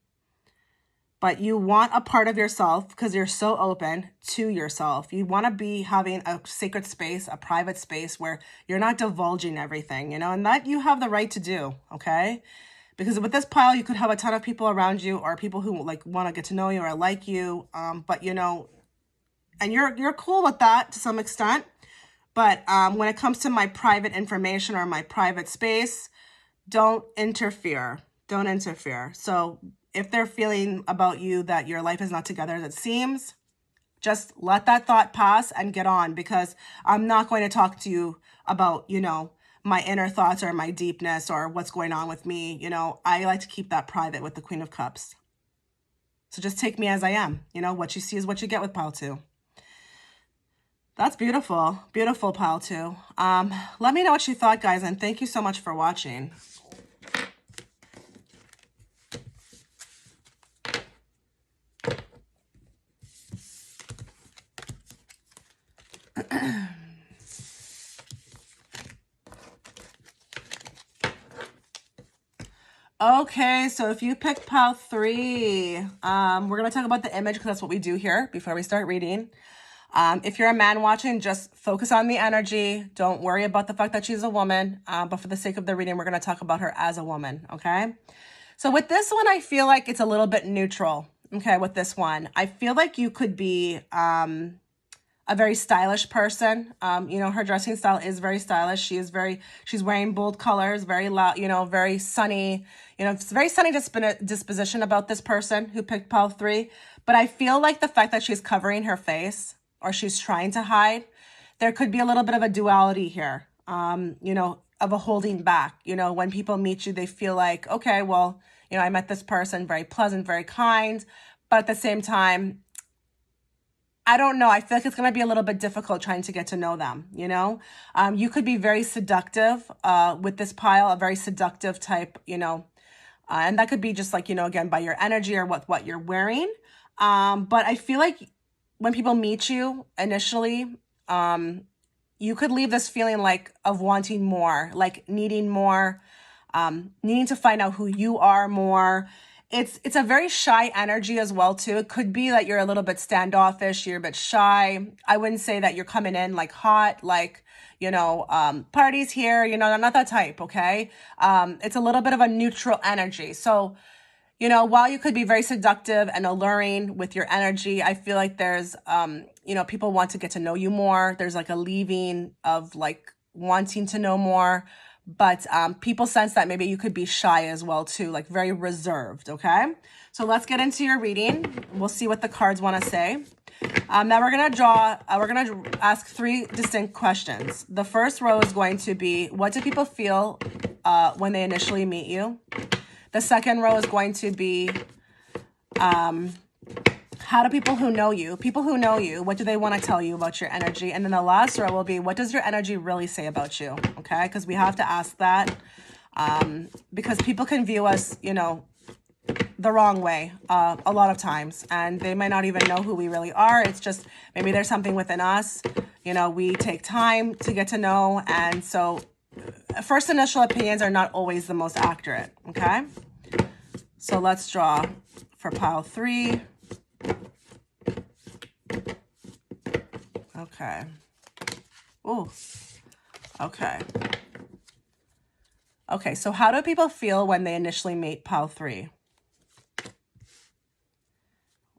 But you want a part of yourself because you're so open to yourself. You want to be having a sacred space, a private space where you're not divulging everything, and that you have the right to do, okay? Because with this pile, you could have a ton of people around you or people who like want to get to know you or like you, but and you're cool with that to some extent. But when it comes to my private information or my private space, don't interfere. Don't interfere. So if they're feeling about you that your life is not together as it seems, just let that thought pass and get on, because I'm not going to talk to you about, my inner thoughts or my deepness or what's going on with me. I like to keep that private with the Queen of Cups. So just take me as I am. What you see is what you get with pile 2. That's beautiful. Beautiful, pile 2. Let me know what you thought, guys, and thank you so much for watching. Okay, so if you pick pile 3, we're going to talk about the image because that's what we do here before we start reading. If you're a man watching, just focus on the energy. Don't worry about the fact that she's a woman. But for the sake of the reading, we're going to talk about her as a woman, okay? So with this one, I feel like it's a little bit neutral, okay, with this one. I feel like you could be a very stylish person. You know, her dressing style is very stylish. She's wearing bold colors, very loud, you know, very sunny. You know, it's very sunny disposition about this person who picked pile 3. But I feel like the fact that she's covering her face or she's trying to hide, there could be a little bit of a duality here, you know, of a holding back. You know, when people meet you, they feel like, okay, well, you know, I met this person, very pleasant, very kind. But at the same time, I don't know. I feel like it's going to be a little bit difficult trying to get to know them, you know? You could be very seductive with this pile, a very seductive type, you know, and that could be just like, you know, again, by your energy or what you're wearing. But I feel like when people meet you initially, you could leave this feeling like of wanting more, like needing more, needing to find out who you are more. It's a very shy energy as well too. It could be that you're a little bit standoffish, you're a bit shy. I wouldn't say that you're coming in like hot, like, you know, parties here, you know, I'm not that type, okay? It's a little bit of a neutral energy. So, you know, while you could be very seductive and alluring with your energy, I feel like there's, you know, people want to get to know you more. There's like a leaving of like wanting to know more. But people sense that maybe you could be shy as well too, like very reserved, okay? So let's get into your reading. We'll see what the cards want to say. Now we're going to ask 3 distinct questions. The first row is going to be, what do people feel when they initially meet you? The second row is going to be, how do people who know you, what do they want to tell you about your energy? And then the last row will be, what does your energy really say about you? Okay, because we have to ask that because people can view us, you know, the wrong way a lot of times, and they might not even know who we really are. It's just maybe there's something within us, you know, we take time to get to know, and so first initial opinions are not always the most accurate, okay? So let's draw for pile 3. Okay. Oh, okay. Okay, so how do people feel when they initially meet pile 3?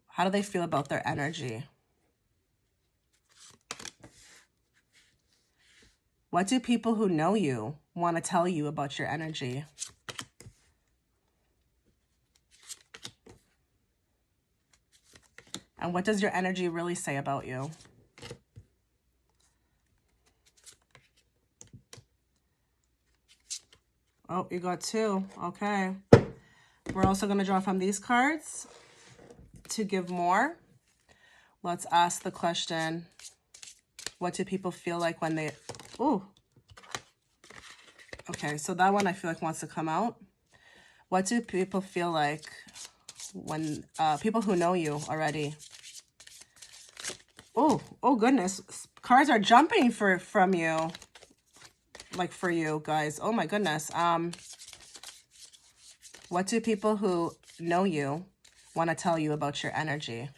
How do they feel about their energy? What do people who know you want to tell you about your energy? And what does your energy really say about you? Oh, you got 2. Okay. We're also going to draw from these cards to give more. Let's ask the question, what do people feel like when they... Ooh. Okay, so that one I feel like wants to come out. What do people feel like when people who know you already? Oh goodness. Cards are jumping from you. Like for you guys. Oh my goodness. What do people who know you want to tell you about your energy?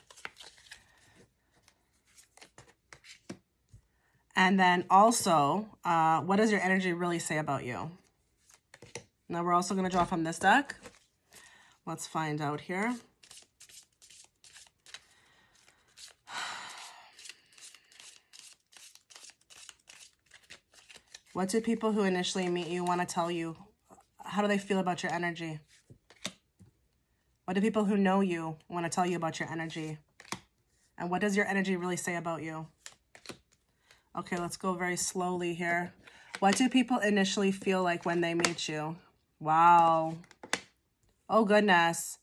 And then also, what does your energy really say about you? Now we're also going to draw from this deck. Let's find out here. What do people who initially meet you want to tell you? How do they feel about your energy? What do people who know you want to tell you about your energy? And what does your energy really say about you? Okay, let's go very slowly here. What do people initially feel like when they meet you? Wow. Oh, goodness.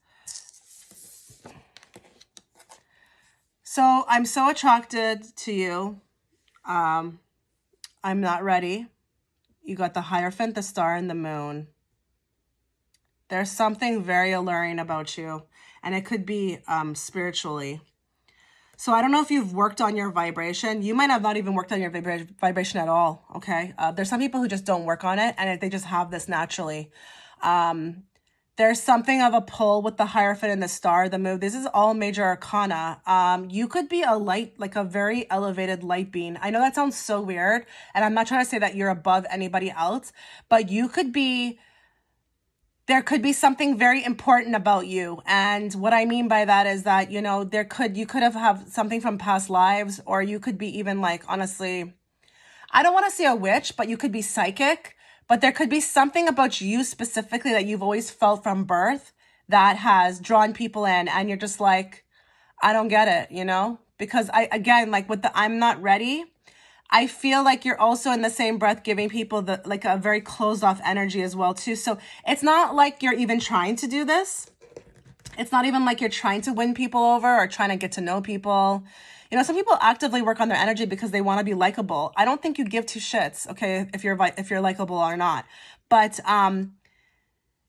So I'm so attracted to you. I'm not ready. You got the Hierophant, the Star, and the Moon. There's something very alluring about you, and it could be spiritually. So I don't know if you've worked on your vibration. You might have not even worked on your vibration at all, okay? There's some people who just don't work on it, and they just have this naturally. There's something of a pull with the Hierophant and the Star, the move. This is all major arcana. You could be a light, like a very elevated light being. I know that sounds so weird, and I'm not trying to say that you're above anybody else, but you could be, there could be something very important about you. And what I mean by that is that, you could have something from past lives, or you could be even like, honestly, I don't want to say a witch, but you could be psychic. But there could be something about you specifically that you've always felt from birth that has drawn people in, and you're just like, I don't get it, Because again, like with the I'm not ready, I feel like you're also in the same breath giving people the like a very closed off energy as well too. So it's not like you're even trying to do this. It's not even like you're trying to win people over or trying to get to know people. Some people actively work on their energy because they want to be likable. I don't think you give two shits, okay, if you're likable or not. But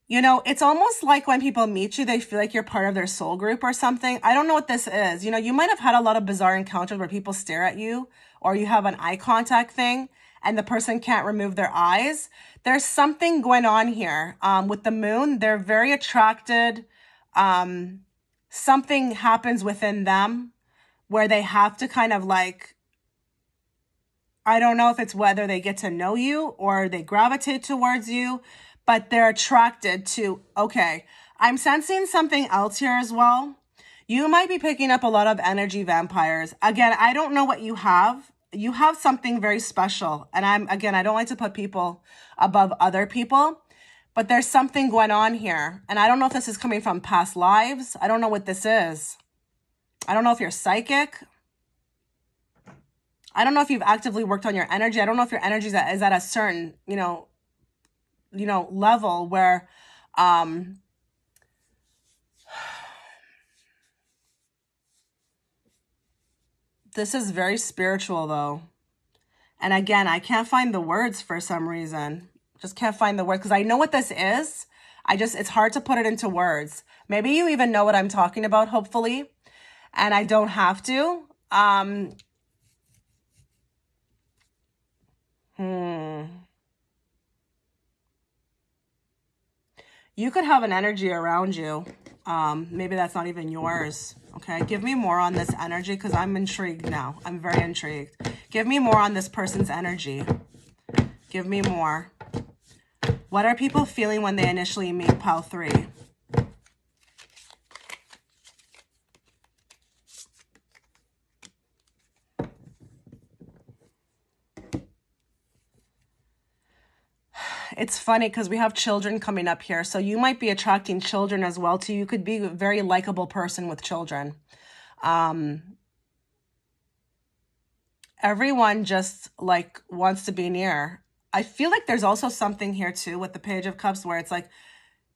it's almost like when people meet you, they feel like you're part of their soul group or something. I don't know what this is. You might have had a lot of bizarre encounters where people stare at you, or you have an eye contact thing and the person can't remove their eyes. There's something going on here with the moon. They're very attracted. Something happens within them where they have to kind of like, I don't know if it's whether they get to know you or they gravitate towards you, but they're attracted to, okay, I'm sensing something else here as well. You might be picking up a lot of energy vampires. Again, I don't know what you have. You have something very special. And I don't like to put people above other people, but there's something going on here. And I don't know if this is coming from past lives. I don't know what this is. I don't know if you're psychic. I don't know if you've actively worked on your energy. I don't know if your energy is at a certain, level where, this is very spiritual though. And again, I can't find the words for some reason. Just can't find the words because I know what this is. It's hard to put it into words. Maybe you even know what I'm talking about, hopefully. And I don't have to. You could have an energy around you. Maybe that's not even yours. Okay, give me more on this energy because I'm intrigued now. I'm very intrigued. Give me more on this person's energy. Give me more. What are people feeling when they initially meet pile 3? It's funny because we have children coming up here. So you might be attracting children as well too. You could be a very likable person with children. Everyone just like wants to be near. I feel like there's also something here too with the Page of Cups where it's like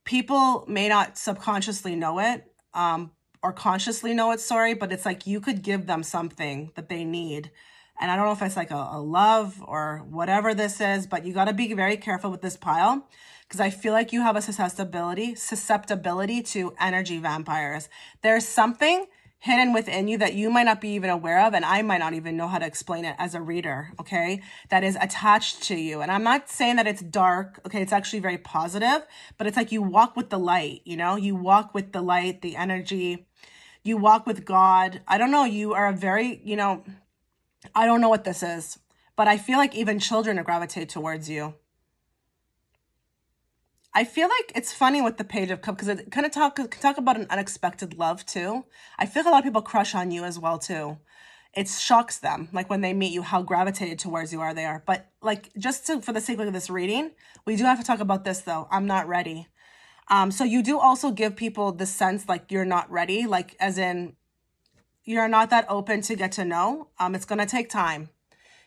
people may not subconsciously know it or consciously know it, sorry, but it's like you could give them something that they need. And I don't know if it's like a love or whatever this is, but you got to be very careful with this pile because I feel like you have a susceptibility to energy vampires. There's something hidden within you that you might not be even aware of, and I might not even know how to explain it as a reader, okay, that is attached to you. And I'm not saying that it's dark, okay, it's actually very positive, but it's like you walk with the light, you walk with the light, the energy, you walk with God. I don't know, you are a very, I don't know what this is, but I feel like even children gravitate towards you. I feel like it's funny with the Page of Cups because it kind of talk about an unexpected love too. I feel like a lot of people crush on you as well too. It shocks them, like when they meet you, how gravitated towards you they are. But like for the sake of this reading, we do have to talk about this though. I'm not ready. So you do also give people the sense like you're not ready, like as in you're not that open to get to know. It's gonna take time.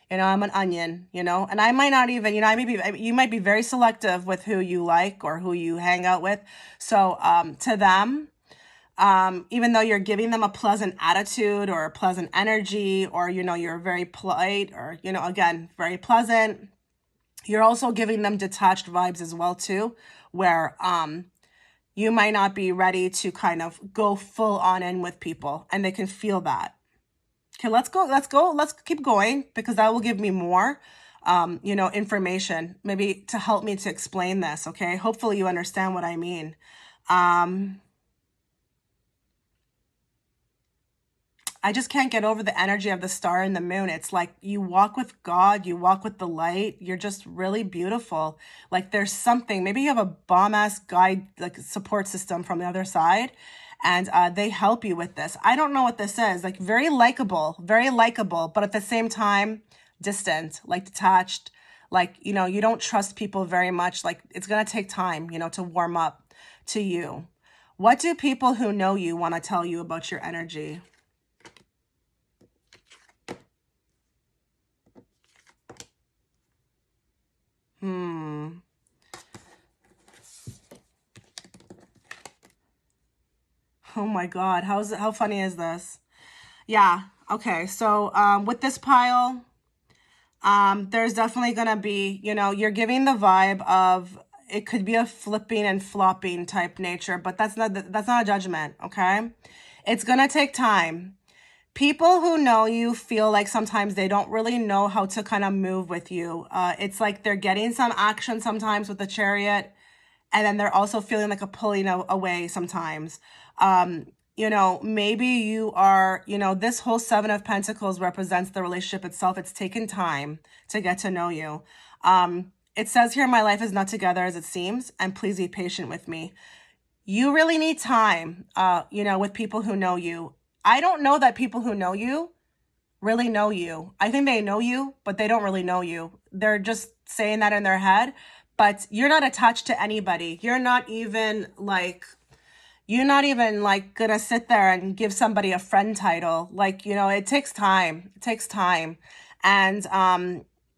I'm an onion, and I might not even, you might be very selective with who you like or who you hang out with. So to them, even though you're giving them a pleasant attitude or a pleasant energy, or, you're very polite or, again, very pleasant, you're also giving them detached vibes as well too, where you might not be ready to kind of go full on in with people and they can feel that. Okay, let's keep going because that will give me more, information maybe to help me to explain this, okay? Hopefully you understand what I mean. I just can't get over the energy of the star and the moon. It's like you walk with God, you walk with the light. You're just really beautiful. Like there's something, maybe you have a bomb ass guide, like support system from the other side, and they help you with this. I don't know what this is. Like very likable, but at the same time, distant, like detached. Like, you don't trust people very much. Like it's going to take time, to warm up to you. What do people who know you want to tell you about your energy? Oh my God, how funny is this? Yeah, okay. So with this pile, there's definitely gonna be, you're giving the vibe of it could be a flipping and flopping type nature, but that's not a judgment, okay? It's gonna take time. People who know you feel like sometimes they don't really know how to kind of move with you. It's like they're getting some action sometimes with the Chariot, and then they're also feeling like a pulling away sometimes. Maybe you are, this whole Seven of Pentacles represents the relationship itself. It's taken time to get to know you. It says here, my life is not together as it seems, and please be patient with me. You really need time, with people who know you. I don't know that people who know you really know you. I think they know you, but they don't really know you. They're just saying that in their head, but you're not attached to anybody. You're not even like gonna sit there and give somebody a friend title. Like, it takes time. It takes time. And,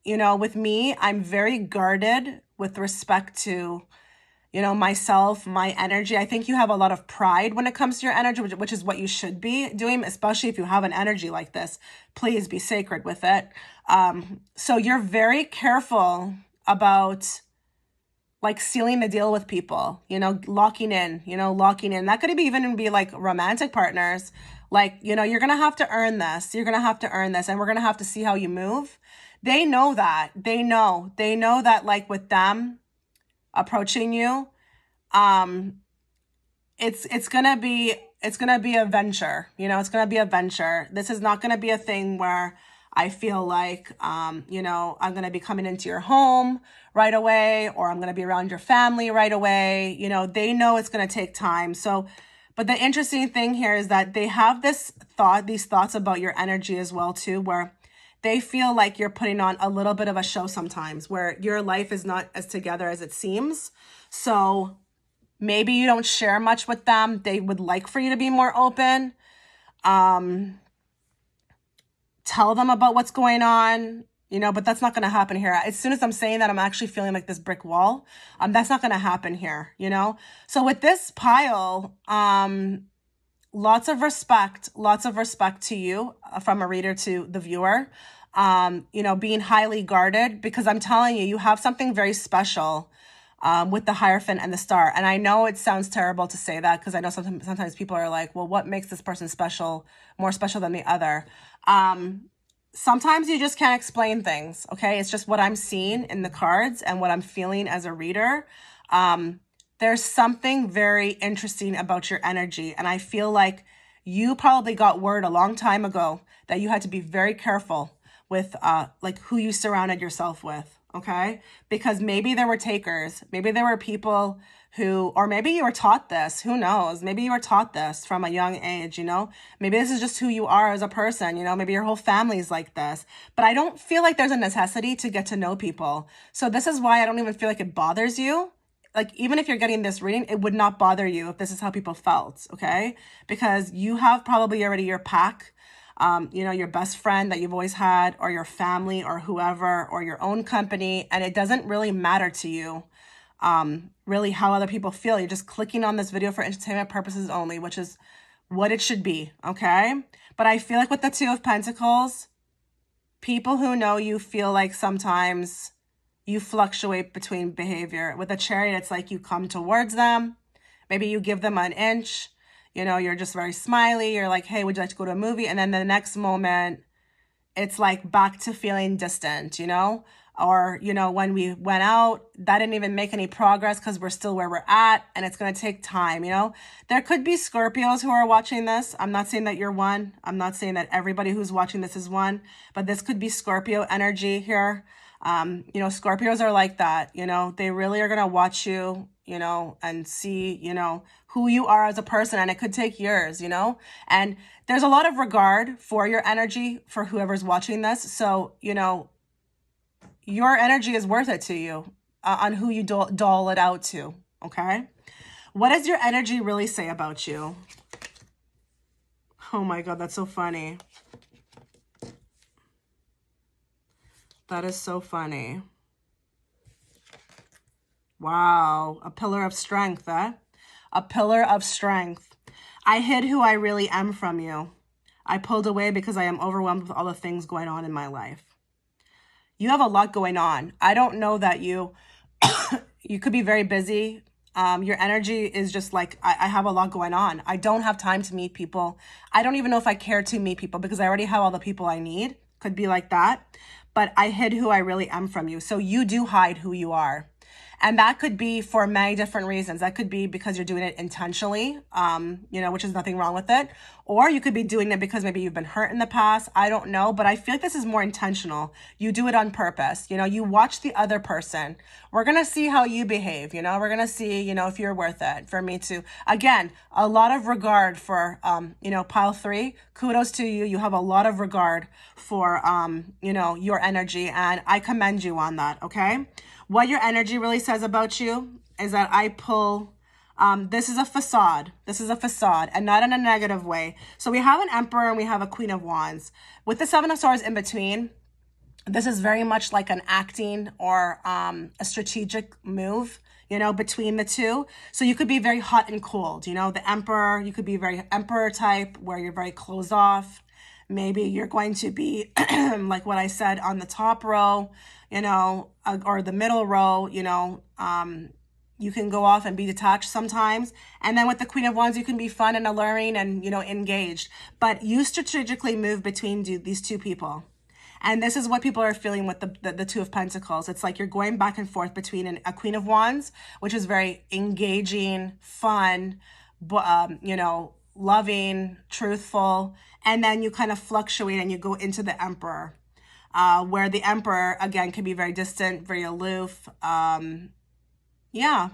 with me, I'm very guarded with respect to, myself, my energy. I think you have a lot of pride when it comes to your energy, which is what you should be doing, especially if you have an energy like this. Please be sacred with it. So you're very careful about like sealing the deal with people, locking in. That could even be like romantic partners. Like, you're going to have to earn this. You're going to have to earn this. And we're going to have to see how you move. They know that. They know that, like, with them approaching you, it's gonna be a venture. It's gonna be a venture. This is not gonna be a thing where I feel like I'm gonna be coming into your home right away, or I'm gonna be around your family right away. They know it's gonna take time. So, but the interesting thing here is that they have these thoughts about your energy as well too, where they feel like you're putting on a little bit of a show sometimes, where your life is not as together as it seems. So maybe you don't share much with them. They would like for you to be more open. Tell them about what's going on, but that's not going to happen here. As soon as I'm saying that, I'm actually feeling like this brick wall. That's not going to happen here, So with this pile, lots of respect to you from a reader to the viewer. Being highly guarded, because I'm telling you, you have something very special with the Hierophant and the Star. And I know it sounds terrible to say that, because I know sometimes people are like, well, what makes this person special, more special than the other? Sometimes you just can't explain things, okay? It's just what I'm seeing in the cards and what I'm feeling as a reader. There's something very interesting about your energy. And I feel like you probably got word a long time ago that you had to be very careful with like who you surrounded yourself with, okay? Because maybe there were takers. Maybe there were people who, or maybe you were taught this. Who knows? Maybe you were taught this from a young age, Maybe this is just who you are as a person, Maybe your whole family's like this. But I don't feel like there's a necessity to get to know people. So this is why I don't even feel like it bothers you. Like, even if you're getting this reading, it would not bother you if this is how people felt, okay? Because you have probably already your pack, your best friend that you've always had, or your family, or whoever, or your own company, and it doesn't really matter to you, really how other people feel. You're just clicking on this video for entertainment purposes only, which is what it should be, okay? But I feel like with the Two of Pentacles, people who know you feel like sometimes you fluctuate between behavior. With a Chariot, it's like you come towards them. Maybe you give them an inch. You're just very smiley. You're like, hey, would you like to go to a movie? And then the next moment, it's like back to feeling distant, or, you know, when we went out, that didn't even make any progress because we're still where we're at and it's going to take time, you know. There could be Scorpios who are watching this. I'm not saying that you're one. I'm not saying that everybody who's watching this is one, but this could be Scorpio energy here. You know, Scorpios are like that, you know, they really are going to watch you, you know, and see, you know, who you are as a person. And it could take years, you know, and there's a lot of regard for your energy for whoever's watching this. So, you know, your energy is worth it to you on who you dole it out to. Okay. What does your energy really say about you? Oh my God, that's so funny. That is so funny. Wow. A pillar of strength, eh? A pillar of strength. I hid who I really am from you. I pulled away because I am overwhelmed with all the things going on in my life. You have a lot going on. I don't know that you could be very busy. Your energy is just like, I have a lot going on. I don't have time to meet people. I don't even know if I care to meet people because I already have all the people I need. Could be like that. But I hid who I really am from you. So you do hide who you are. And that could be for many different reasons. That could be because you're doing it intentionally, you know, which is nothing wrong with it. Or you could be doing it because maybe you've been hurt in the past. I don't know, but I feel like this is more intentional. You do it on purpose. You know, you watch the other person. We're going to see how you behave. You know, we're going to see, you know, if you're worth it for me to, again, a lot of regard for, you know, pile 3. Kudos to you. You have a lot of regard for, you know, your energy, and I commend you on that. Okay. What your energy really says about you is that I pull, this is a facade. This is a facade and not in a negative way. So we have an Emperor and we have a Queen of Wands. With the Seven of Swords in between, this is very much like an acting or a strategic move, you know, between the two. So you could be very hot and cold, you know, the Emperor, you could be very Emperor type where you're very closed off. Maybe you're going to be like what I said on the top row, you know, or the middle row, you know, you can go off and be detached sometimes. And then with the Queen of Wands, you can be fun and alluring and, you know, engaged. But you strategically move between these two people. And this is what people are feeling with the Two of Pentacles. It's like you're going back and forth between a Queen of Wands, which is very engaging, fun, you know, loving, truthful. And then you kind of fluctuate and you go into the Emperor. Where the Emperor, again, can be very distant, very aloof. Yeah.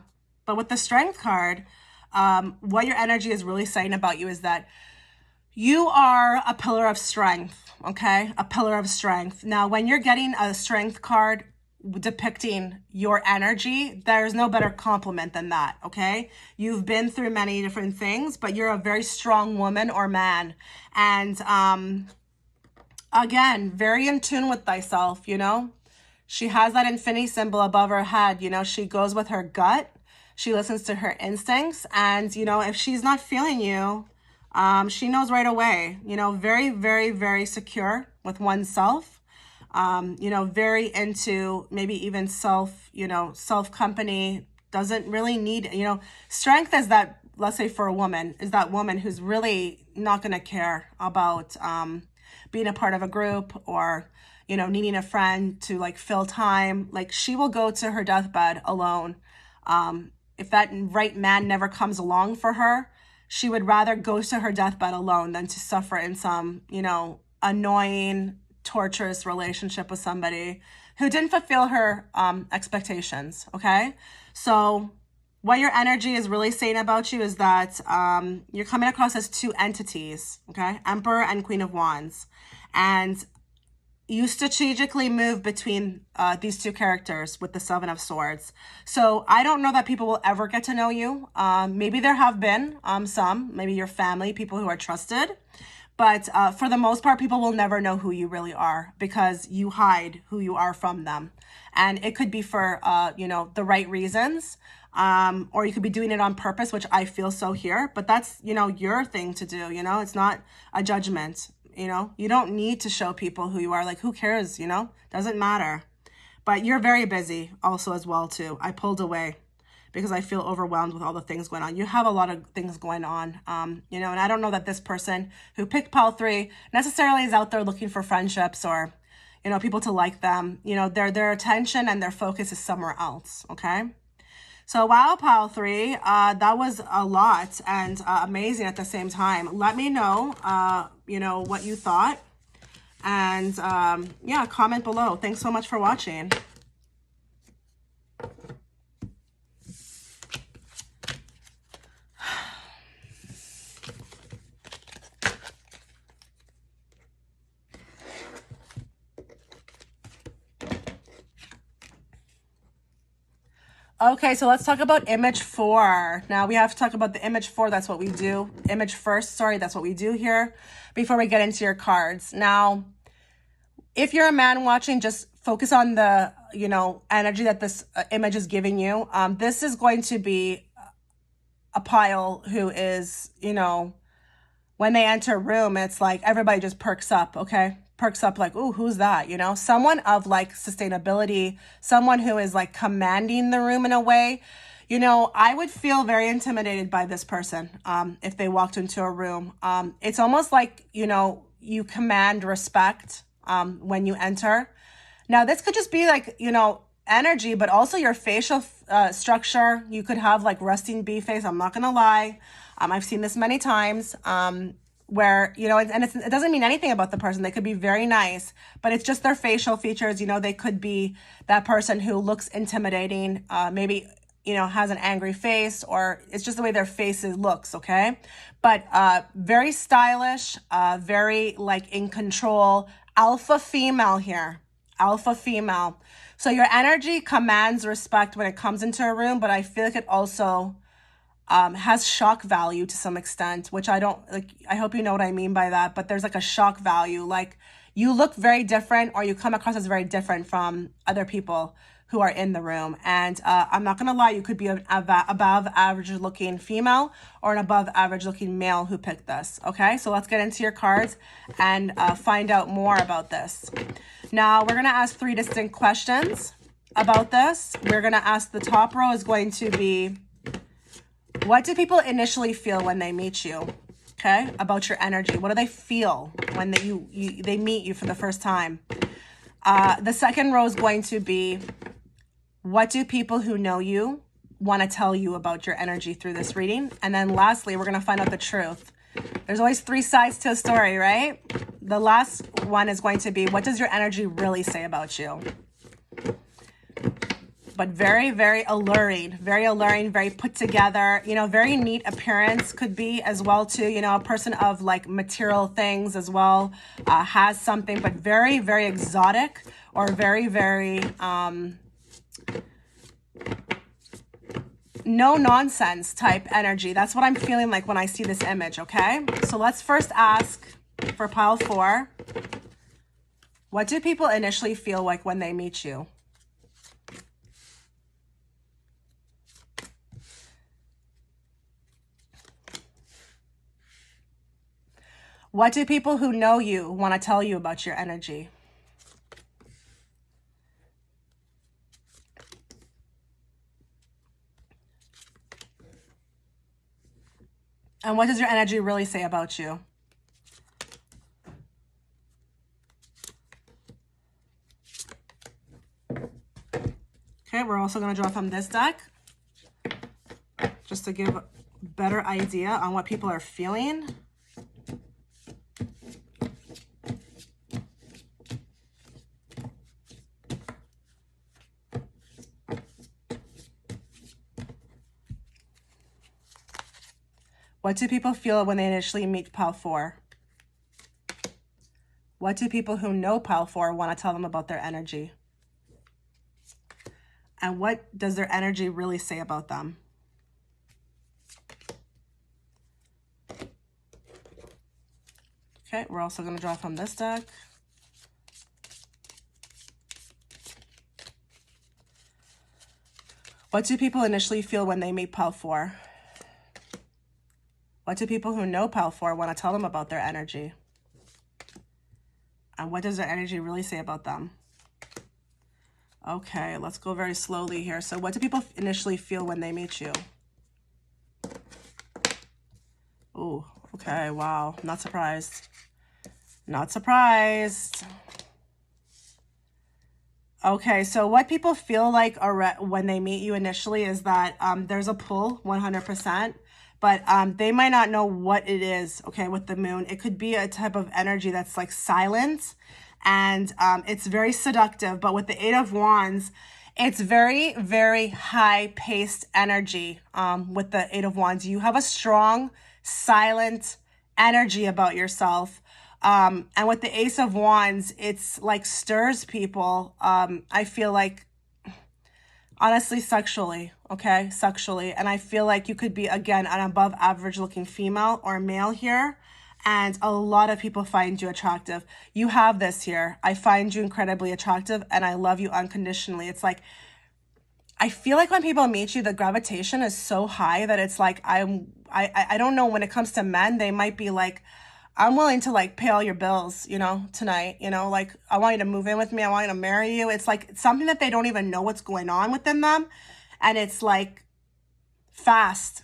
But with the Strength card, what your energy is really saying about you is that you are a pillar of strength, okay? A pillar of strength. Now, when you're getting a Strength card depicting your energy, there's no better compliment than that, okay? You've been through many different things, but you're a very strong woman or man. And, again, very in tune with thyself, you know? She has that infinity symbol above her head, you know? She goes with her gut. She listens to her instincts. And, you know, if she's not feeling you, she knows right away, you know, very, very, very secure with oneself. You know, very into maybe even self, you know, self company, doesn't really need, you know, strength is that, let's say for a woman, is that woman who's really not going to care about, being a part of a group or, you know, needing a friend to like fill time. Like she will go to her deathbed alone. If that right man never comes along for her, she would rather go to her deathbed alone than to suffer in some, you know, annoying, torturous relationship with somebody who didn't fulfill her expectations. Okay. So what your energy is really saying about you is that you're coming across as two entities, okay? Emperor and Queen of Wands. And you strategically move between these two characters with the Seven of Swords. So I don't know that people will ever get to know you. Maybe there have been some, maybe your family, people who are trusted. But for the most part, people will never know who you really are because you hide who you are from them. And it could be for, you know, the right reasons. Or you could be doing it on purpose, which I feel so here. But that's, you know, your thing to do. You know, it's not a judgment. You know, you don't need to show people who you are. Like, who cares? You know, doesn't matter. But you're very busy also as well, too. I pulled away because I feel overwhelmed with all the things going on. You have a lot of things going on, you know, and I don't know that this person who picked pile 3 necessarily is out there looking for friendships or, you know, people to like them. You know, their attention and their focus is somewhere else, okay? So wow, pile 3, that was a lot and amazing at the same time. Let me know, you know, what you thought. And yeah, comment below. Thanks so much for watching. Okay, so let's talk about image 4. Now we have to talk about the image 4. That's what we do. Image first, sorry, that's what we do here before we get into your cards. Now, if you're a man watching, just focus on the, you know, energy that this image is giving you. This is going to be a pile who is, you know, when they enter a room, it's like everybody just perks up, okay? Perks up like, ooh, who's that? You know, someone of like sustainability, someone who is like commanding the room in a way. You know, I would feel very intimidated by this person if they walked into a room. It's almost like, you know, you command respect when you enter. Now, this could just be like, you know, energy, but also your facial structure. You could have like resting bee face. I'm not going to lie. I've seen this many times where, you know, and it doesn't mean anything about the person. They could be very nice, but it's just their facial features. You know, they could be that person who looks intimidating, maybe, you know, has an angry face, or it's just the way their face looks, okay? But very stylish, very like in control, alpha female here, alpha female. So your energy commands respect when it comes into a room, but I feel like it also has shock value to some extent, which I don't like. I hope you know what I mean by that, but there's like a shock value. Like you look very different, or you come across as very different from other people who are in the room. And I'm not gonna lie, you could be an above average looking female or an above average looking male who picked this. Okay, so let's get into your cards and find out more about this. Now we're gonna ask 3 distinct questions about this. We're gonna ask, the top row is going to be, what do people initially feel when they meet you? Okay, about your energy. What do they feel when they meet you for the first time? The second row is going to be, what do people who know you want to tell you about your energy through this reading? And then lastly, we're going to find out the truth. There's always 3 sides to a story, right? The last one is going to be, what does your energy really say about you? But very, very alluring, very put together, you know, very neat appearance could be as well too, you know, a person of like material things as well, has something, but very, very exotic, or very, very, no nonsense type energy. That's what I'm feeling like when I see this image, okay? So let's first ask for pile 4, what do people initially feel like when they meet you? What do people who know you want to tell you about your energy? And what does your energy really say about you? Okay, we're also going to draw from this deck just to give a better idea on what people are feeling. What do people feel when they initially meet pile 4? What do people who know pile 4 want to tell them about their energy? And what does their energy really say about them? Okay, we're also going to draw from this deck. What do people initially feel when they meet pile 4? What do people who know pile 4 want to tell them about their energy? And what does their energy really say about them? Okay, let's go very slowly here. So what do people initially feel when they meet you? Oh, okay, wow. Not surprised. Not surprised. Okay, so what people feel like when they meet you initially is that there's a pull, 100%, but they might not know what it is, okay, with the moon. It could be a type of energy that's like silent, and it's very seductive, but with the Eight of Wands, it's very, very high-paced energy with the Eight of Wands. You have a strong, silent energy about yourself. And with the Ace of Wands, it's like stirs people. I feel like, honestly, sexually, okay? Sexually. And I feel like you could be, again, an above average looking female or male here. And a lot of people find you attractive. You have this here. I find you incredibly attractive and I love you unconditionally. It's like, I feel like when people meet you, the gravitation is so high that it's like, I don't know, when it comes to men, they might be like, I'm willing to like pay all your bills, tonight, like I want you to move in with me. I want you to marry you. It's like something that they don't even know what's going on within them. And it's like fast,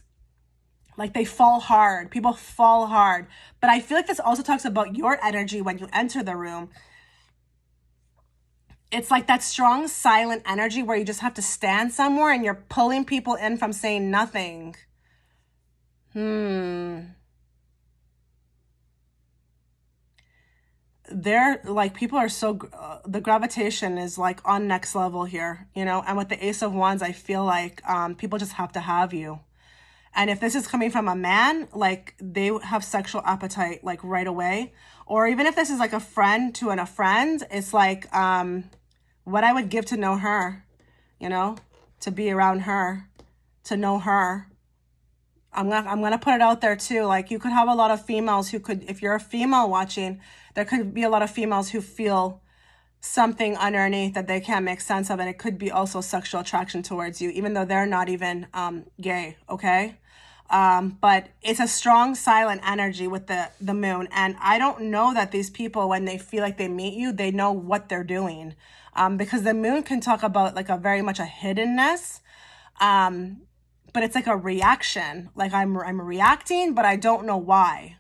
like they fall hard. People fall hard. But I feel like this also talks about your energy when you enter the room. It's like that strong, silent energy where you just have to stand somewhere and you're pulling people in from saying nothing. They're like, people are so the gravitation is like on next level here, and with the Ace of Wands, I feel like people just have to have you. And if this is coming from a man, like they have sexual appetite like right away. Or even if this is like a friend to a friend, it's like what I would give to know her, to be around her, to know her. I'm gonna put it out there too. Like you could have a lot of females who could, if you're a female watching, there could be a lot of females who feel something underneath that they can't make sense of, and it could be also sexual attraction towards you, even though they're not even gay. Okay, but it's a strong, silent energy with the moon, and I don't know that these people, when they feel like they meet you, they know what they're doing, because the moon can talk about like a very much a hiddenness. But it's like a reaction. Like I'm reacting, but I don't know why,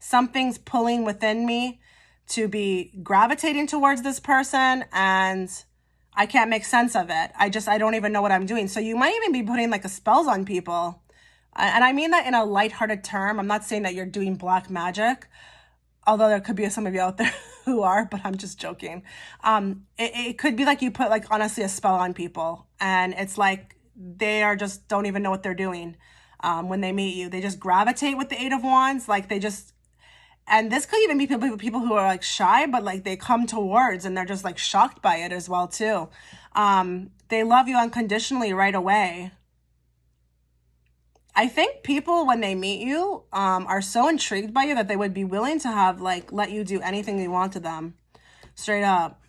Something's pulling within me to be gravitating towards this person and I can't make sense of it. I don't even know what I'm doing. So you might even be putting like a spells on people. And I mean that in a lighthearted term. I'm not saying that you're doing black magic, although there could be some of you out there who are, but I'm just joking. It could be like you put like honestly a spell on people and it's like, they are just don't even know what they're doing when they meet you. They just gravitate with the Eight of Wands. Like they just, and this could even be people who are like shy, but like they come towards and they're just like shocked by it as well too. They love you unconditionally right away. I think people, when they meet you, are so intrigued by you that they would be willing to have like let you do anything you want to them. Straight up.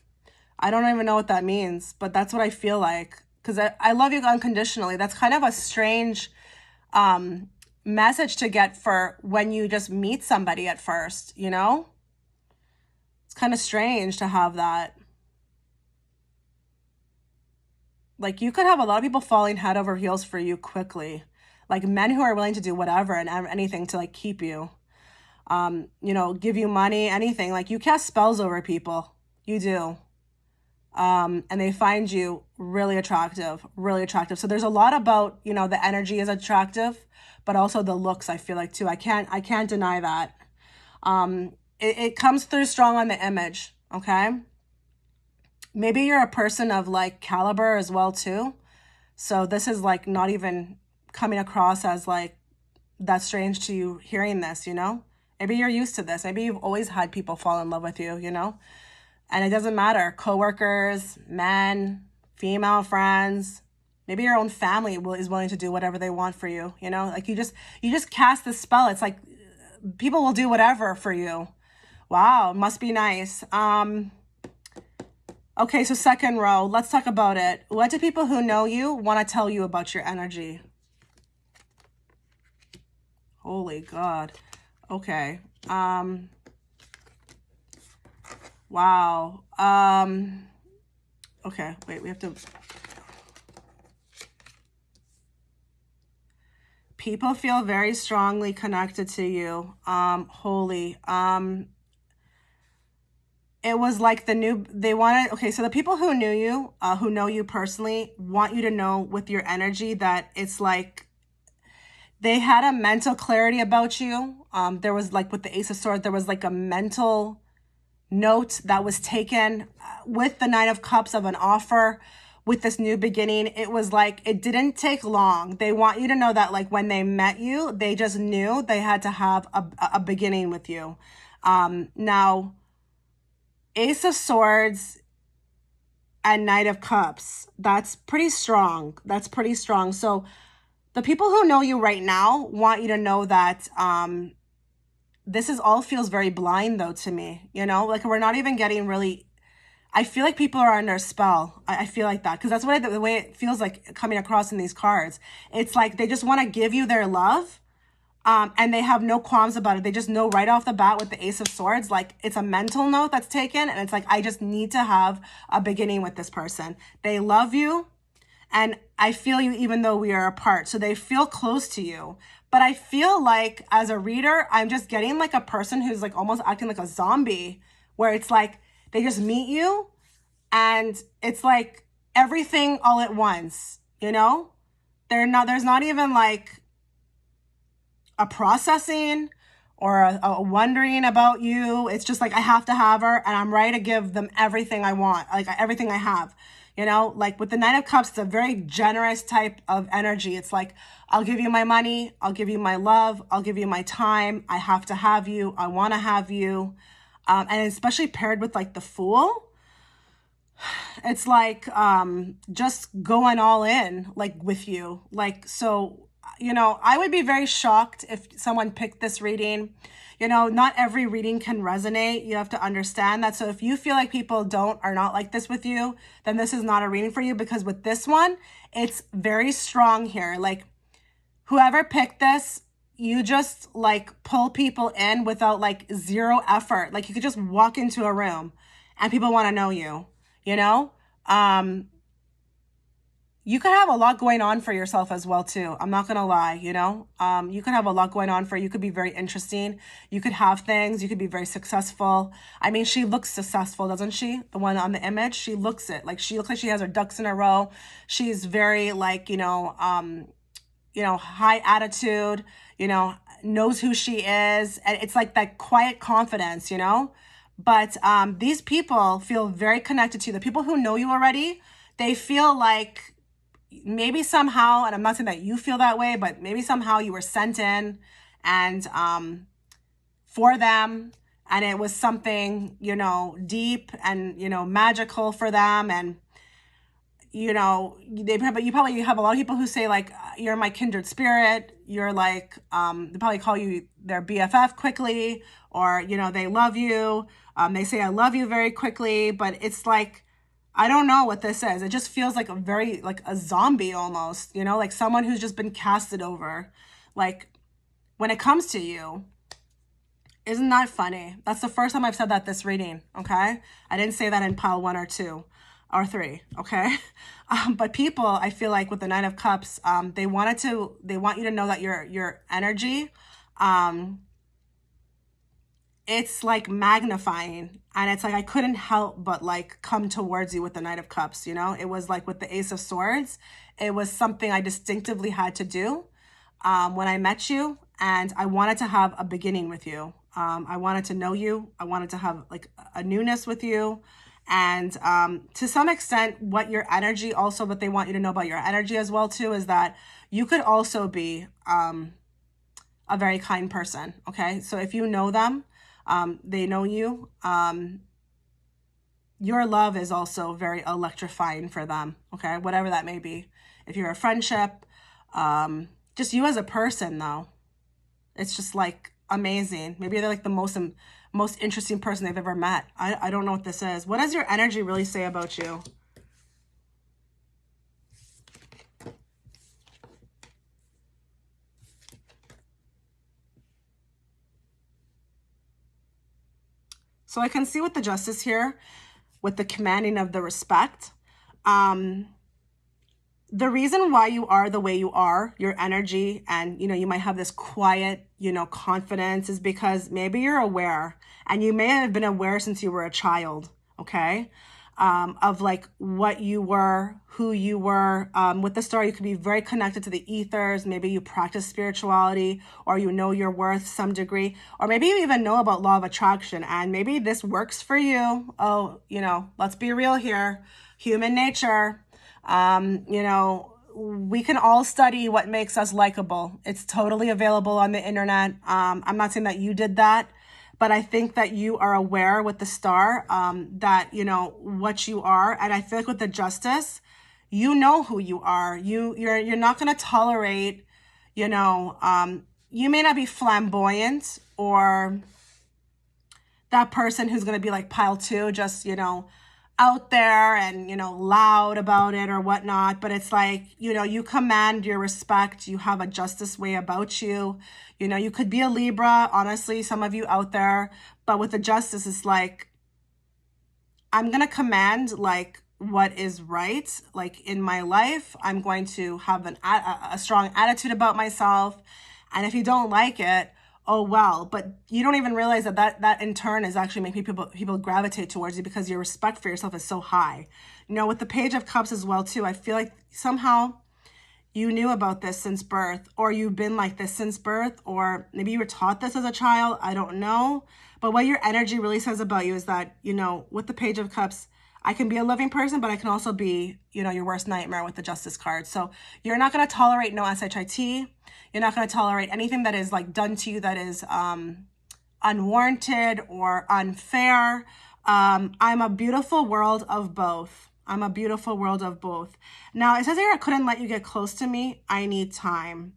I don't even know what that means, but that's what I feel like. Because I love you unconditionally. That's kind of a strange message to get for when you just meet somebody at first, It's kind of strange to have that. Like you could have a lot of people falling head over heels for you quickly. Like men who are willing to do whatever and anything to like keep you. Give you money, anything. Like you cast spells over people. You do. And they find you really attractive, really attractive. So there's a lot about, the energy is attractive, but also the looks, I feel like too. I can't deny that. It comes through strong on the image. Okay. Maybe you're a person of like caliber as well too. So this is like not even coming across as like that strange to you hearing this, Maybe you're used to this. Maybe you've always had people fall in love with you, And it doesn't matter, coworkers, men, female friends, maybe your own family is willing to do whatever they want for you, Like you just cast this spell. It's like people will do whatever for you. Wow, must be nice. Okay, so second row, let's talk about it. What do people who know you want to tell you about your energy? Holy God. Okay. Wow. Okay, wait, we have to. People feel very strongly connected to you. Holy. it was like they wanted, okay, so the people who knew you, who know you personally, want you to know with your energy that it's like they had a mental clarity about you. There was like with the Ace of Swords, there was like a mental note that was taken with the Nine of Cups of an offer with this new beginning. It was like, it didn't take long. They want you to know that like when they met you, they just knew they had to have a beginning with you. Now, Ace of Swords and Knight of Cups, that's pretty strong. That's pretty strong. So the people who know you right now want you to know that this is all feels very blind though to me, you know, like we're not even getting really, I feel like people are under a spell. I feel like that because that's what the way it feels like coming across in these cards. It's like they just want to give you their love. And they have no qualms about it. They just know right off the bat with the Ace of Swords, like it's a mental note that's taken. And it's like, I just need to have a beginning with this person. They love you. And I feel you even though we are apart. So they feel close to you. But I feel like as a reader, I'm just getting like a person who's like almost acting like a zombie, where it's like they just meet you and it's like everything all at once, you know? There's not even like a processing or a wondering about you. It's just like I have to have her and I'm ready to give them everything I want, like everything I have. You know, like with the Nine of Cups, it's a very generous type of energy. It's like, I'll give you my money, I'll give you my love, I'll give you my time. I have to have you, I want to have you. And especially paired with like the Fool, it's like just going all in like with you. Like, so, you know, I would be very shocked if someone picked this reading. You know, not every reading can resonate. You have to understand that. So if you feel like people are not like this with you, then this is not a reading for you, because with this one, it's very strong here. Like whoever picked this, you just like pull people in without like zero effort. Like you could just walk into a room and people want to know you, you know? You could have a lot going on for yourself as well too. I'm not gonna lie, you know. You could have a lot going on for you. You could be very interesting. You could have things. You could be very successful. I mean, she looks successful, doesn't she? The one on the image, she looks it. Like she looks like she has her ducks in a row. She's very like, high attitude. You know, knows who she is, and it's like that quiet confidence, you know. But these people feel very connected to you. The people who know you already, they feel like maybe somehow, and I'm not saying that you feel that way, but maybe somehow you were sent in and for them, and it was something, you know, deep and, you know, magical for them. And, you know, you probably have a lot of people who say like, you're my kindred spirit. You're like, they probably call you their BFF quickly, or, you know, they love you. They say, I love you very quickly, but it's like, I don't know what this is. It just feels like like a zombie almost, you know, like someone who's just been casted over. Like when it comes to you, isn't that funny? That's the first time I've said that this reading, okay? I didn't say that in pile 1 or 2 or 3, okay? But people, I feel like with the Nine of Cups, they want you to know that your energy, it's like magnifying, and it's like I couldn't help but like come towards you with the Knight of Cups, you know. It was like with the Ace of Swords, it was something I distinctively had to do when I met you, and I wanted to have a beginning with you. I wanted to know you. I wanted to have like a newness with you. And to some extent, what your energy also, what they want you to know about your energy as well too, is that you could also be a very kind person, okay? So if you know them, they know you, your love is also very electrifying for them, okay? Whatever that may be. If you're a friendship, just you as a person though, it's just like amazing. Maybe they're like the most interesting person they've ever met. I don't know what this is. What does your energy really say about you? So I can see with the Justice here, with the commanding of the respect. the reason why you are the way you are, your energy, and you might have this quiet, confidence, is because maybe you're aware, and you may have been aware since you were a child, okay? Of like what you were, who you were. With the star, you could be very connected to the ethers. Maybe you practice spirituality, or you know your worth some degree, or maybe you even know about law of attraction, and maybe this works for you. Oh, let's be real here. Human nature. We can all study what makes us likable. It's totally available on the internet. I'm not saying that you did that, but I think that you are aware with the star, that, what you are. And I feel like with the justice, you know who you are. You're not going to tolerate, you may not be flamboyant, or that person who's going to be like pile two, just, out there and, loud about it or whatnot. But it's like, you command your respect. You have a justice way about you. You could be a Libra, honestly, some of you out there. But with the justice, it's like, I'm going to command like what is right, like in my life. I'm going to have a strong attitude about myself. And if you don't like it, oh well. But you don't even realize that in turn is actually making people gravitate towards you, because your respect for yourself is so high. With the Page of Cups as well too, I feel like somehow you knew about this since birth, or you've been like this since birth, or maybe you were taught this as a child. I don't know. But what your energy really says about you is that, with the Page of Cups, I can be a loving person, but I can also be, your worst nightmare with the Justice card. So you're not going to tolerate no shit. You're not going to tolerate anything that is like done to you that is unwarranted or unfair. I'm a beautiful world of both. I'm a beautiful world of both. Now, it says here, I couldn't let you get close to me. I need time.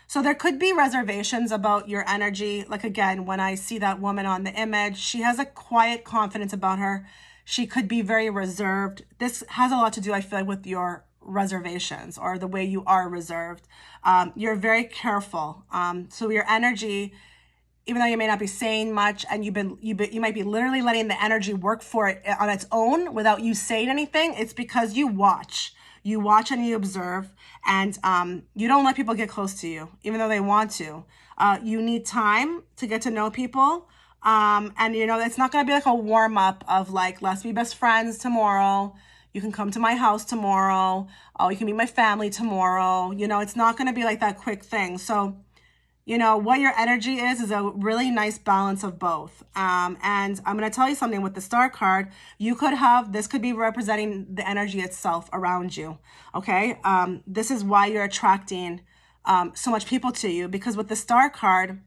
So there could be reservations about your energy. Like, again, when I see that woman on the image, she has a quiet confidence about her. She could be very reserved. This has a lot to do, I feel like, with your reservations, or the way you are reserved. You're very careful. So your energy, even though you may not be saying much, and you might be literally letting the energy work for it on its own without you saying anything, it's because you watch. You watch and you observe, and you don't let people get close to you, even though they want to. You need time to get to know people. And, it's not going to be like a warm up of like, let's be best friends tomorrow. You can come to my house tomorrow. Oh, you can meet my family tomorrow. It's not going to be like that quick thing. So, what your energy is a really nice balance of both. And I'm going to tell you something with the star card. This could be representing the energy itself around you. Okay. This is why you're attracting so much people to you, because with the star card,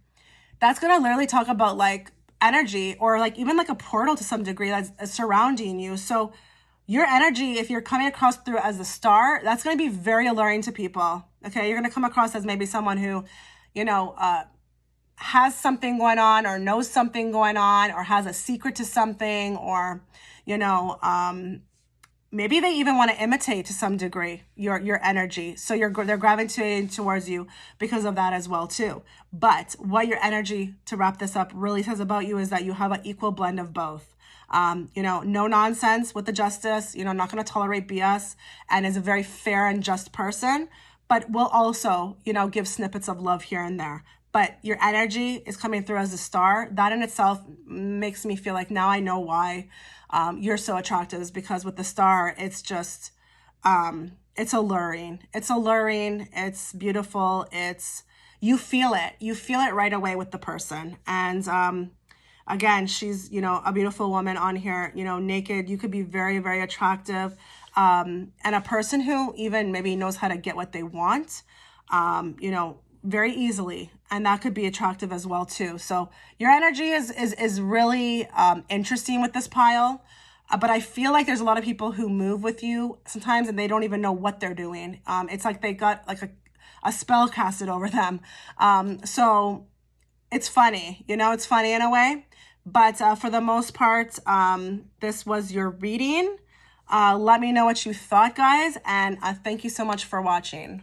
that's going to literally talk about like energy, or like even like a portal to some degree that's surrounding you. So your energy, if you're coming across through as a star, that's going to be very alluring to people. Okay. You're going to come across as maybe someone who, has something going on, or knows something going on, or has a secret to something, or, maybe they even want to imitate to some degree your energy. So they're gravitating towards you because of that as well too. But what your energy, to wrap this up, really says about you is that you have an equal blend of both. No nonsense with the justice, not going to tolerate BS, and is a very fair and just person, but will also, give snippets of love here and there. But your energy is coming through as a star. That in itself makes me feel like now I know why you're so attractive, is because with the star, it's just, it's alluring. It's alluring. It's beautiful. You feel it. You feel it right away with the person. And again, she's, a beautiful woman on here, naked. You could be very, very attractive. And a person who even maybe knows how to get what they want, very easily. And that could be attractive as well too. So your energy is really interesting with this pile. But I feel like there's a lot of people who move with you sometimes and they don't even know what they're doing. It's like they got like a spell casted over them. So it's funny, it's funny in a way. But for the most part, this was your reading. Let me know what you thought, guys. And thank you so much for watching.